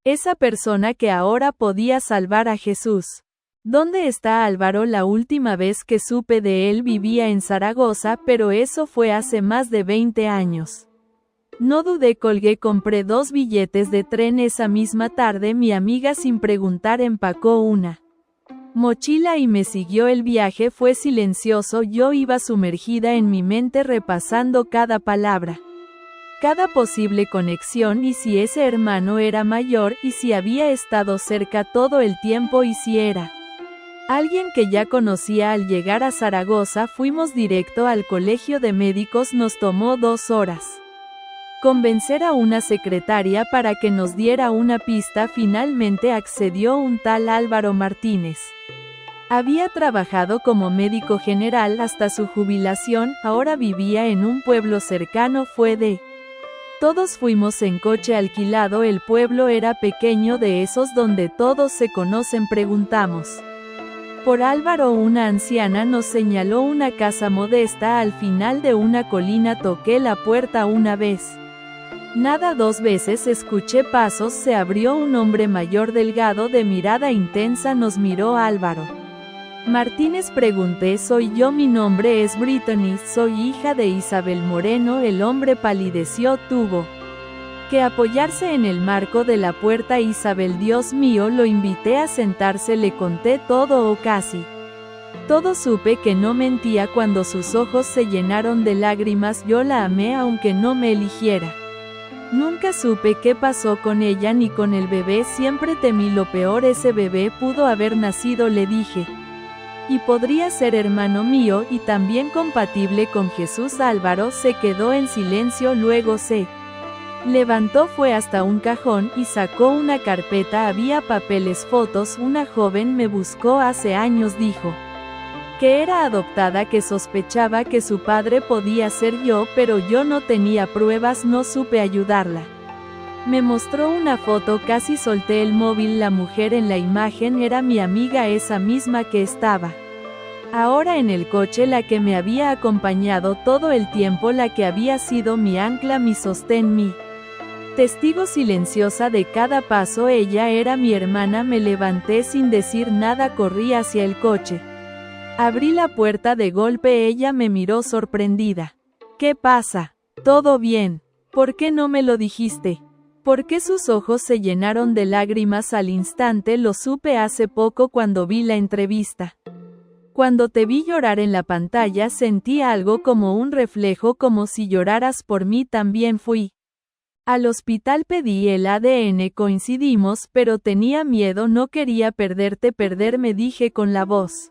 Speaker 1: esa persona que ahora podía salvar a Jesús. ¿Dónde está Álvaro? La última vez que supe de él vivía en Zaragoza, pero eso fue hace más de 20 años. No dudé, colgué, compré 2 billetes de tren esa misma tarde. Mi amiga, sin preguntar, empacó una mochila y me siguió. El viaje fue silencioso. Yo iba sumergida en mi mente, repasando cada palabra, cada posible conexión, y si ese hermano era mayor, y si había estado cerca todo el tiempo, y si era Alguien que ya conocía. Al llegar a Zaragoza fuimos directo al colegio de médicos. Nos tomó 2 horas convencer a una secretaria para que nos diera una pista. Finalmente accedió un tal Álvaro Martínez. Había trabajado como médico general hasta su jubilación, ahora vivía en un pueblo cercano. Todos fuimos en coche alquilado. El pueblo era pequeño, de esos donde todos se conocen. Preguntamos por Álvaro. Una anciana nos señaló una casa modesta al final de una colina. Toqué la puerta una vez. Nada, 2 veces. Escuché pasos. Se abrió. Un hombre mayor, delgado, de mirada intensa, nos miró. Álvaro Martínez, pregunté. Soy yo, mi nombre es Brittany, soy hija de Isabel Moreno. El hombre palideció, tuvo que apoyarse en el marco de la puerta. Isabel, Dios mío, lo invité a sentarse, le conté todo o casi todo. Supe que no mentía cuando sus ojos se llenaron de lágrimas. Yo la amé aunque no me eligiera. Nunca supe qué pasó con ella ni con el bebé, siempre temí lo peor. Ese bebé pudo haber nacido, le dije, y podría ser hermano mío y también compatible con Jesús. Álvaro se quedó en silencio, luego se levantó, fue hasta un cajón y sacó una carpeta. Había papeles, fotos. Una joven me buscó hace años, dijo que era adoptada, que sospechaba que su padre podía ser yo, pero yo no tenía pruebas, no supe ayudarla. Me mostró una foto, casi solté el móvil. La mujer en la imagen era mi amiga, esa misma que estaba ahora en el coche, la que me había acompañado todo el tiempo, la que había sido mi ancla, mi sostén, mi testigo silenciosa de cada paso. Ella era mi hermana. Me levanté sin decir nada, corrí hacia el coche. Abrí la puerta de golpe. Ella me miró sorprendida. ¿Qué pasa? ¿Todo bien? ¿Por qué no me lo dijiste? ¿Por qué? Sus ojos se llenaron de lágrimas al instante. Lo supe hace poco cuando vi la entrevista. Cuando te vi llorar en la pantalla sentí algo como un reflejo, como si lloraras por mí. También fui al hospital, pedí el ADN, coincidimos, pero tenía miedo, no quería perderme, dije con la voz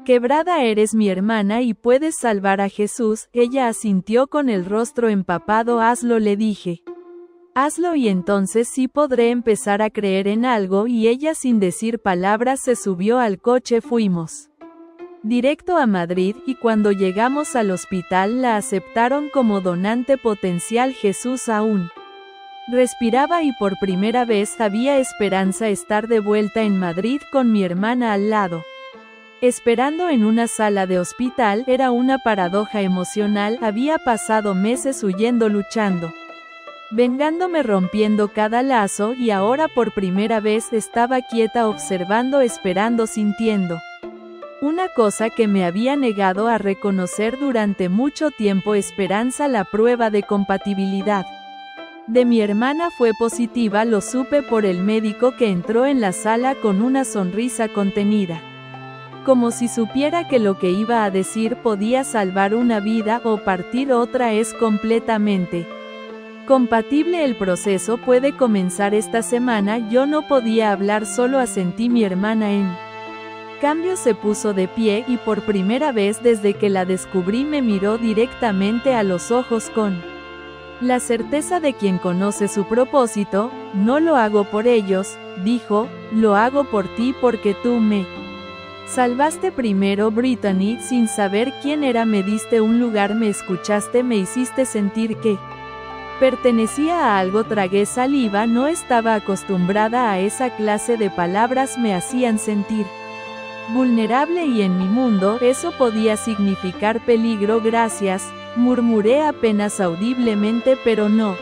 Speaker 1: quebrada. Eres mi hermana y puedes salvar a Jesús. Ella asintió con el rostro empapado. Hazlo, le dije. Hazlo y entonces sí podré empezar a creer en algo. Y ella, sin decir palabras, se subió al coche. Fuimos directo a Madrid y cuando llegamos al hospital la aceptaron como donante potencial. Jesús aún respiraba y por primera vez había esperanza. Estar de vuelta en Madrid con mi hermana al lado, esperando en una sala de hospital, era una paradoja emocional. Había pasado meses huyendo, luchando, vengándome, rompiendo cada lazo, y ahora por primera vez estaba quieta, observando, esperando, sintiendo una cosa que me había negado a reconocer durante mucho tiempo: esperanza. La prueba de compatibilidad de mi hermana fue positiva, lo supe por el médico que entró en la sala con una sonrisa contenida, como si supiera que lo que iba a decir podía salvar una vida o partir otra. Es completamente compatible. El proceso puede comenzar esta semana. Yo no podía hablar, solo asentí. Mi hermana en cambio se puso de pie y por primera vez desde que la descubrí me miró directamente a los ojos con la certeza de quien conoce su propósito. No lo hago por ellos, dijo, lo hago por ti, porque tú me salvaste primero. Brittany, sin saber quién era, me diste un lugar, me escuchaste, me hiciste sentir que pertenecía a algo. Tragué saliva, no estaba acostumbrada a esa clase de palabras. Me hacían sentir vulnerable y en mi mundo eso podía significar peligro. Gracias, murmuré apenas audiblemente, pero no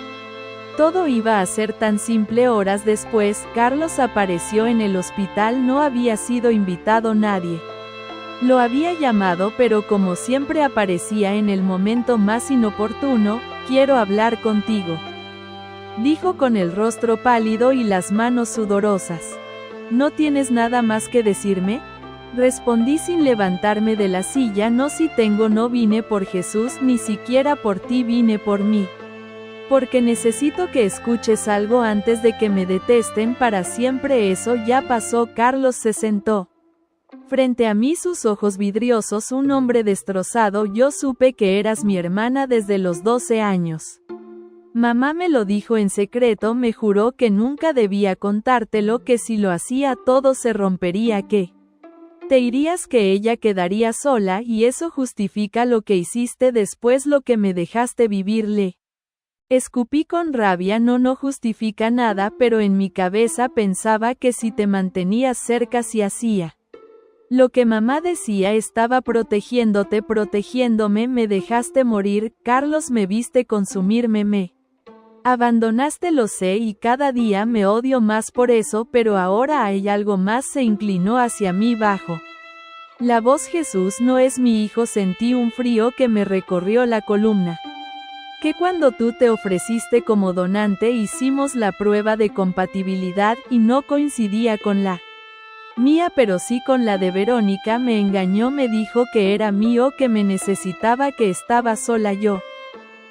Speaker 1: todo iba a ser tan simple. Horas después, Carlos apareció en el hospital. No había sido invitado, nadie lo había llamado, pero como siempre aparecía en el momento más inoportuno. Quiero hablar contigo, dijo con el rostro pálido y las manos sudorosas. ¿No tienes nada más que decirme?, respondí sin levantarme de la silla. No, si tengo. No vine por Jesús, ni siquiera por ti, vine por mí. Porque necesito que escuches algo antes de que me detesten para siempre. Eso ya pasó. Carlos se sentó Frente a mí sus ojos vidriosos, un hombre destrozado. Yo supe que eras mi hermana desde los 12 años. Mamá me lo dijo en secreto, me juró que nunca debía contártelo, que si lo hacía todo se rompería, que te irías, que ella quedaría sola, y eso justifica lo que hiciste después, lo que me dejaste vivirle. Escupí con rabia. No justifica nada, pero en mi cabeza pensaba que si te mantenías cerca, si hacía lo que mamá decía, estaba protegiéndote, protegiéndome. Me dejaste morir, Carlos, me viste consumirme, me abandonaste, lo sé, y cada día me odio más por eso, pero ahora hay algo más. Se inclinó hacia mí bajo la voz. Jesús no es mi hijo. Sentí un frío que me recorrió la columna. Que cuando tú te ofreciste como donante hicimos la prueba de compatibilidad y no coincidía con la mía, pero sí con la de Verónica. Me engañó, me dijo que era mío, que me necesitaba, que estaba sola. Yo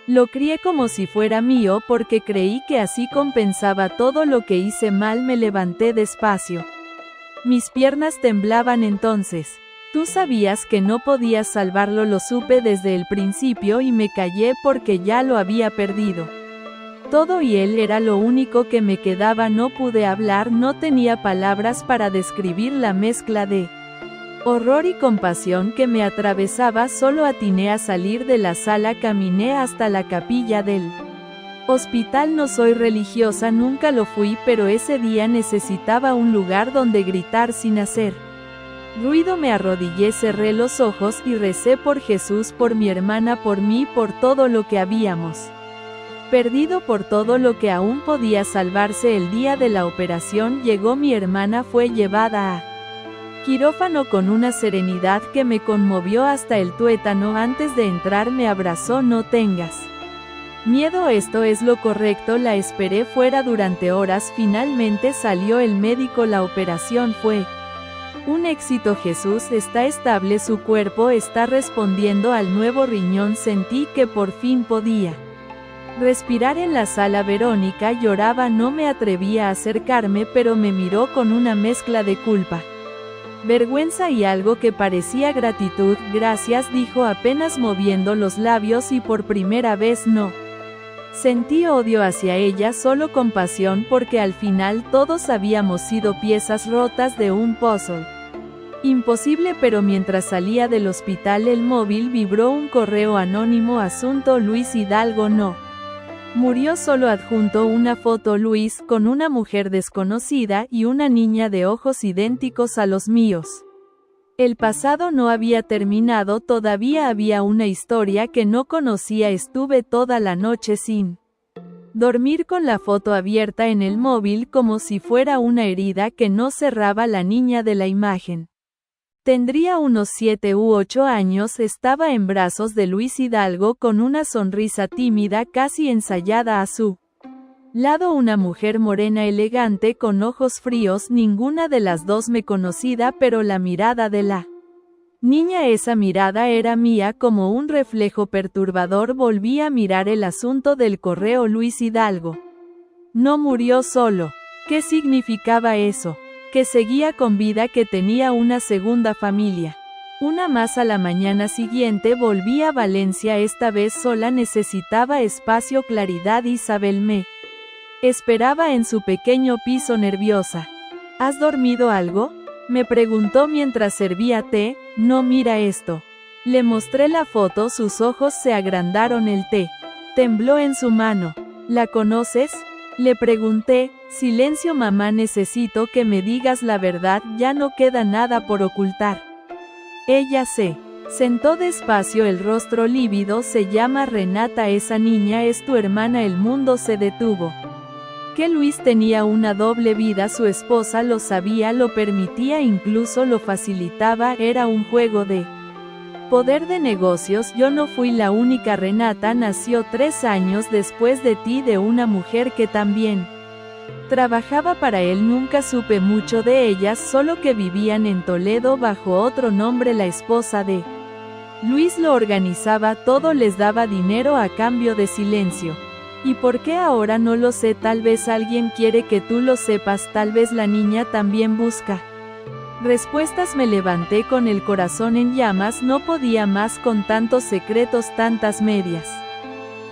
Speaker 1: lo crié como si fuera mío porque creí que así compensaba todo lo que hice mal. Me levanté despacio. Mis piernas temblaban entonces. Tú sabías que no podías salvarlo, lo supe desde el principio y me callé porque ya lo había perdido todo y él era lo único que me quedaba. No pude hablar, no tenía palabras para describir la mezcla de horror y compasión que me atravesaba. Solo atiné a salir de la sala, caminé hasta la capilla del hospital. No soy religiosa, nunca lo fui, pero ese día necesitaba un lugar donde gritar sin hacer ruido. Me arrodillé, cerré los ojos y recé por Jesús, por mi hermana, por mí, por todo lo que habíamos perdido, por todo lo que aún podía salvarse. El día de la operación llegó mi hermana, fue llevada a quirófano con una serenidad que me conmovió hasta el tuétano. Antes de entrar me abrazó. No tengas miedo, esto es lo correcto. La esperé fuera durante horas. Finalmente salió el médico. La operación fue un éxito. Jesús está estable, su cuerpo está respondiendo al nuevo riñón. Sentí que por fin podía respirar. En la sala Verónica lloraba. No me atrevía a acercarme, pero me miró con una mezcla de culpa, vergüenza y algo que parecía gratitud. Gracias, dijo apenas moviendo los labios, y por primera vez no sentí odio hacia ella, solo compasión, porque al final todos habíamos sido piezas rotas de un puzzle imposible. Pero mientras salía del hospital el móvil vibró. Un correo anónimo: asunto Luis Hidalgo no murió, solo adjunto una foto. Luis con una mujer desconocida y una niña de ojos idénticos a los míos. El pasado no había terminado, todavía había una historia que no conocía. Estuve toda la noche sin dormir con la foto abierta en el móvil como si fuera una herida que no cerraba. La niña de la imagen tendría unos 7 u 8 años, estaba en brazos de Luis Hidalgo con una sonrisa tímida casi ensayada a su lado. Una mujer morena elegante con ojos fríos. Ninguna de las dos me conocida, pero la mirada de la niña, esa mirada era mía. Como un reflejo perturbador volví a mirar el asunto del correo. Luis Hidalgo no murió solo. ¿Qué significaba eso? Que seguía con vida, que tenía una segunda familia. Una más. A la mañana siguiente volví a Valencia, esta vez sola. Necesitaba espacio, claridad. Isabel me esperaba en su pequeño piso, nerviosa. ¿Has dormido algo?, me preguntó mientras servía té. No, mira esto. Le mostré la foto, sus ojos se agrandaron, el té tembló en su mano. ¿La conoces?, le pregunté. Silencio, mamá, necesito que me digas la verdad, ya no queda nada por ocultar. Ella se sentó despacio, el rostro lívido. Se llama Renata, esa niña es tu hermana. El mundo se detuvo. Que Luis tenía una doble vida, su esposa lo sabía, lo permitía, incluso lo facilitaba. Era un juego de poder, de negocios. Yo no fui la única. Renata nació 3 años después de ti, de una mujer que también trabajaba para él. Nunca supe mucho de ellas, solo que vivían en Toledo bajo otro nombre. La esposa de Luis lo organizaba todo, les daba dinero a cambio de silencio. ¿Y por qué ahora? No lo sé, tal vez alguien quiere que tú lo sepas, tal vez la niña también busca Respuestas. Me levanté con el corazón en llamas, no podía más con tantos secretos, tantas medias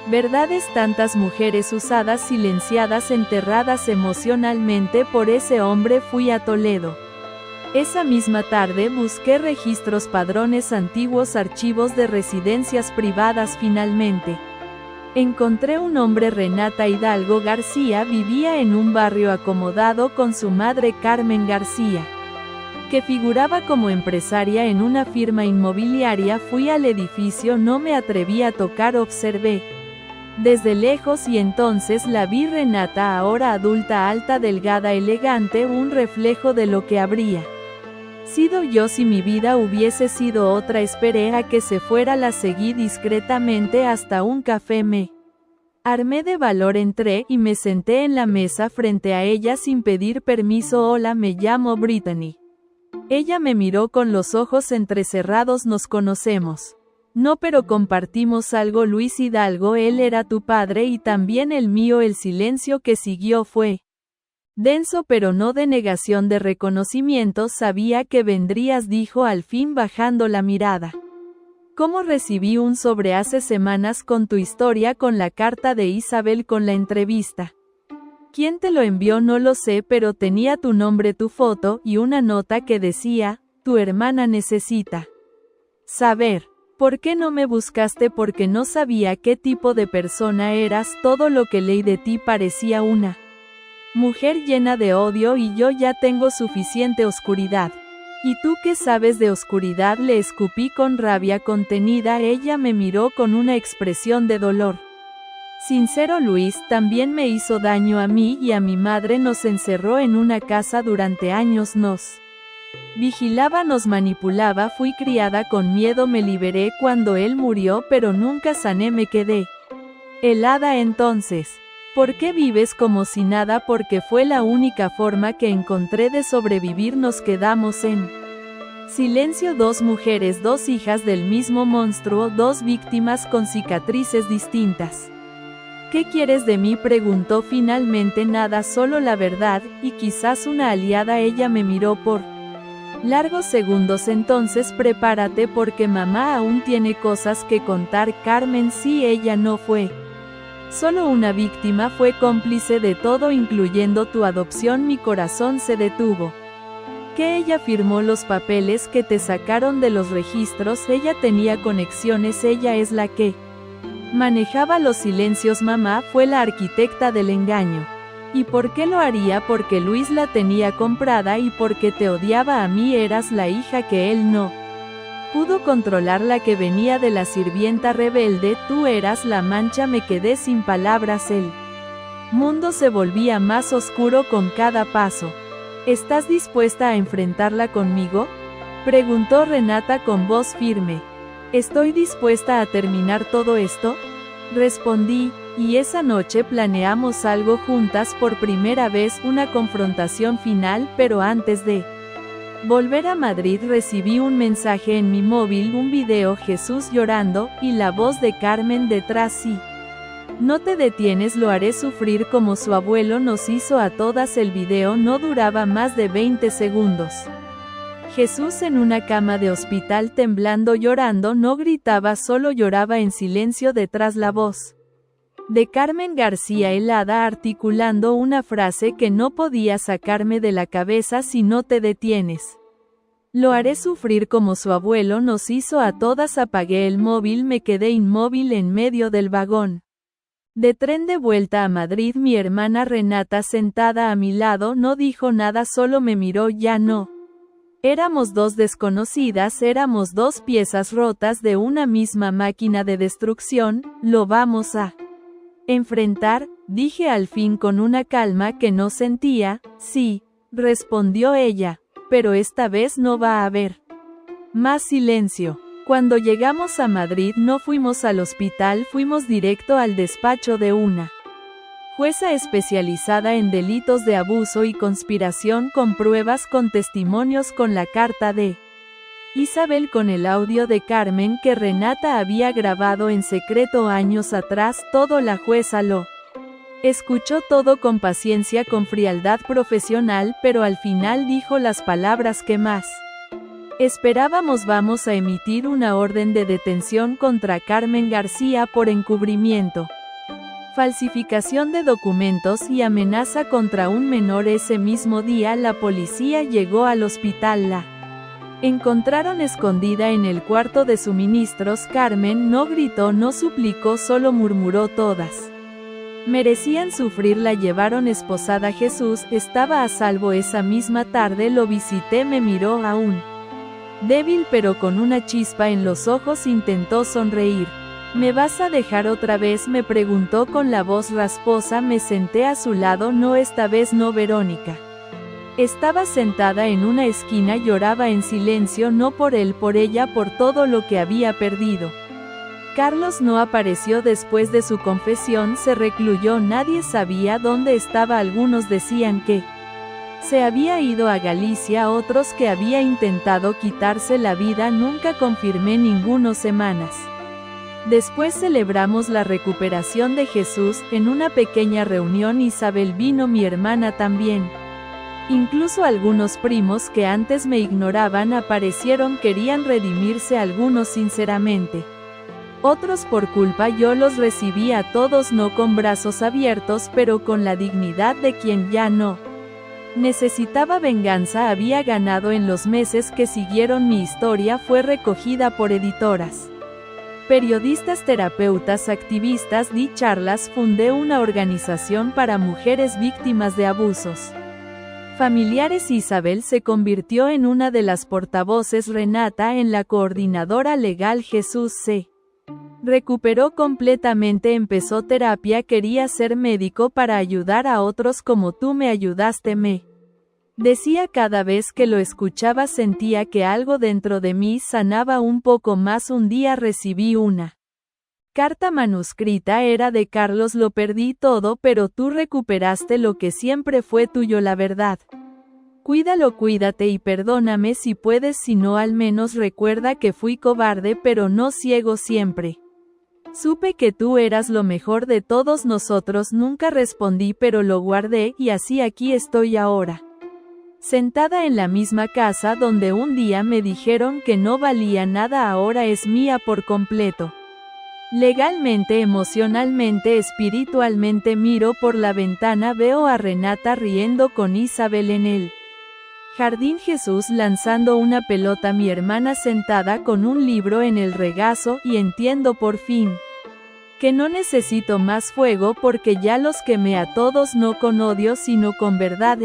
Speaker 1: verdades, tantas mujeres usadas, silenciadas, enterradas emocionalmente por ese hombre. Fui a Toledo. Esa misma tarde busqué registros, padrones antiguos, archivos de residencias privadas. Finalmente encontré un hombre. Renata Hidalgo García vivía en un barrio acomodado con su madre Carmen García, que figuraba como empresaria en una firma inmobiliaria. Fui al edificio, no me atreví a tocar, observé desde lejos y entonces la vi. Renata, ahora adulta, alta, delgada, elegante, un reflejo de lo que habría sido yo si mi vida hubiese sido otra. Esperé a que se fuera, la seguí discretamente hasta un café. Me armé de valor, entré y me senté en la mesa frente a ella sin pedir permiso. Hola, me llamo Brittany. Ella me miró con los ojos entrecerrados. Nos conocemos. No, pero compartimos algo. Luis Hidalgo, él era tu padre y también el mío. El silencio que siguió fue denso, pero no de negación, de reconocimiento. Sabía que vendrías, dijo al fin bajando la mirada. ¿Cómo recibí un sobre hace semanas con tu historia, con la carta de Isabel, con la entrevista? ¿Quién te lo envió? No lo sé, pero tenía tu nombre, tu foto, y una nota que decía, tu hermana necesita saber. ¿Por qué no me buscaste? Porque no sabía qué tipo de persona eras. Todo lo que leí de ti parecía una mujer llena de odio y yo ya tengo suficiente oscuridad. ¿Y tú qué sabes de oscuridad? Le escupí con rabia contenida. Ella me miró con una expresión de dolor sincero. Luis también me hizo daño a mí y a mi madre. Nos encerró en una casa durante años, nos vigilaba, nos manipulaba. Fui criada con miedo. Me liberé cuando él murió, pero nunca sané. Me quedé helada. Entonces, ¿por qué vives como si nada? Porque fue la única forma que encontré de sobrevivir. Nos quedamos en silencio. Dos mujeres, dos hijas del mismo monstruo, dos víctimas con cicatrices distintas. ¿Qué quieres de mí?, preguntó finalmente. Nada, solo la verdad, y quizás una aliada. Ella me miró por largos segundos. Entonces prepárate porque mamá aún tiene cosas que contar. Carmen, sí, ella no fue solo una víctima, fue cómplice de todo, incluyendo tu adopción. Mi corazón se detuvo. Que ella firmó los papeles que te sacaron de los registros. Ella tenía conexiones. Ella es la que manejaba los silencios. Mamá fue la arquitecta del engaño. ¿Y por qué lo haría? Porque Luis la tenía comprada y porque te odiaba a mí. Eras la hija que él no pudo controlar, la que venía de la sirvienta rebelde. Tú eras la mancha. Me quedé sin palabras. El mundo se volvía más oscuro con cada paso. ¿Estás dispuesta a enfrentarla conmigo?, preguntó Renata con voz firme. ¿Estoy dispuesta a terminar todo esto?, respondí, y esa noche planeamos algo juntas por primera vez, una confrontación final. Pero antes de volver a Madrid recibí un mensaje en mi móvil, un video, Jesús llorando, y la voz de Carmen detrás. Sí, no te detienes, lo haré sufrir como su abuelo nos hizo a todas. El video no duraba más de 20 segundos. Jesús en una cama de hospital temblando, llorando, no gritaba, solo lloraba en silencio. Detrás la voz de Carmen García, helada, articulando una frase que no podía sacarme de la cabeza. Si no te detienes, lo haré sufrir como su abuelo nos hizo a todas. Apagué el móvil, me quedé inmóvil en medio del vagón de tren de vuelta a Madrid. Mi hermana Renata sentada a mi lado no dijo nada, solo me miró. Ya no éramos dos desconocidas, éramos dos piezas rotas de una misma máquina de destrucción. Lo vamos a enfrentar, dije al fin con una calma que no sentía. Sí, respondió ella, pero esta vez no va a haber más silencio. Cuando llegamos a Madrid no fuimos al hospital, fuimos directo al despacho de una jueza especializada en delitos de abuso y conspiración, con pruebas, con testimonios, con la carta de Isabel, con el audio de Carmen que Renata había grabado en secreto años atrás. Todo. La jueza lo Escuchó todo con paciencia, con frialdad profesional, pero al final dijo las palabras que más esperábamos. Vamos a emitir una orden de detención contra Carmen García por encubrimiento, falsificación de documentos y amenaza contra un menor. Ese mismo día la policía llegó al hospital. La encontraron escondida en el cuarto de suministros. Carmen no gritó, no suplicó, solo murmuró: todas merecían sufrir. La llevaron esposada. Jesús estaba a salvo. Esa misma tarde lo visité, me miró aún débil pero con una chispa en los ojos, intentó sonreír. ¿Me vas a dejar otra vez?, me preguntó con la voz rasposa. Me senté a su lado. No, esta vez no. Verónica estaba sentada en una esquina, lloraba en silencio, no por él, por ella, por todo lo que había perdido. Carlos no apareció después de su confesión, se recluyó, nadie sabía dónde estaba. Algunos decían que se había ido a Galicia, otros que había intentado quitarse la vida. Nunca confirmé ninguno. Semanas después celebramos la recuperación de Jesús, en una pequeña reunión. Isabel vino, mi hermana también. Incluso algunos primos que antes me ignoraban aparecieron, querían redimirse, algunos sinceramente, otros por culpa. Yo los recibí a todos, no con brazos abiertos, pero con la dignidad de quien ya no necesitaba venganza. Había ganado. En los meses que siguieron mi historia fue recogida por editoras, periodistas, terapeutas, activistas. Di charlas, fundé una organización para mujeres víctimas de abusos familiares. Isabel se convirtió en una de las portavoces, Renata en la coordinadora legal. Jesús se recuperó completamente, empezó terapia, quería ser médico para ayudar a otros como tú me ayudaste, me decía. Cada vez que lo escuchaba sentía que algo dentro de mí sanaba un poco más. Un día recibí una carta manuscrita, era de Carlos. Lo perdí todo, pero tú recuperaste lo que siempre fue tuyo, la verdad. Cuídalo, cuídate y perdóname si puedes, si no al menos recuerda que fui cobarde pero no ciego siempre. Supe que tú eras lo mejor de todos nosotros. Nunca respondí pero lo guardé y así aquí estoy ahora, sentada en la misma casa donde un día me dijeron que no valía nada. Ahora es mía por completo. Legalmente, emocionalmente, espiritualmente. Miro por la ventana, veo a Renata riendo con Isabel en el jardín, Jesús lanzando una pelota, mi hermana sentada con un libro en el regazo, y entiendo por fin que no necesito más fuego porque ya los quemé a todos, no con odio sino con verdad.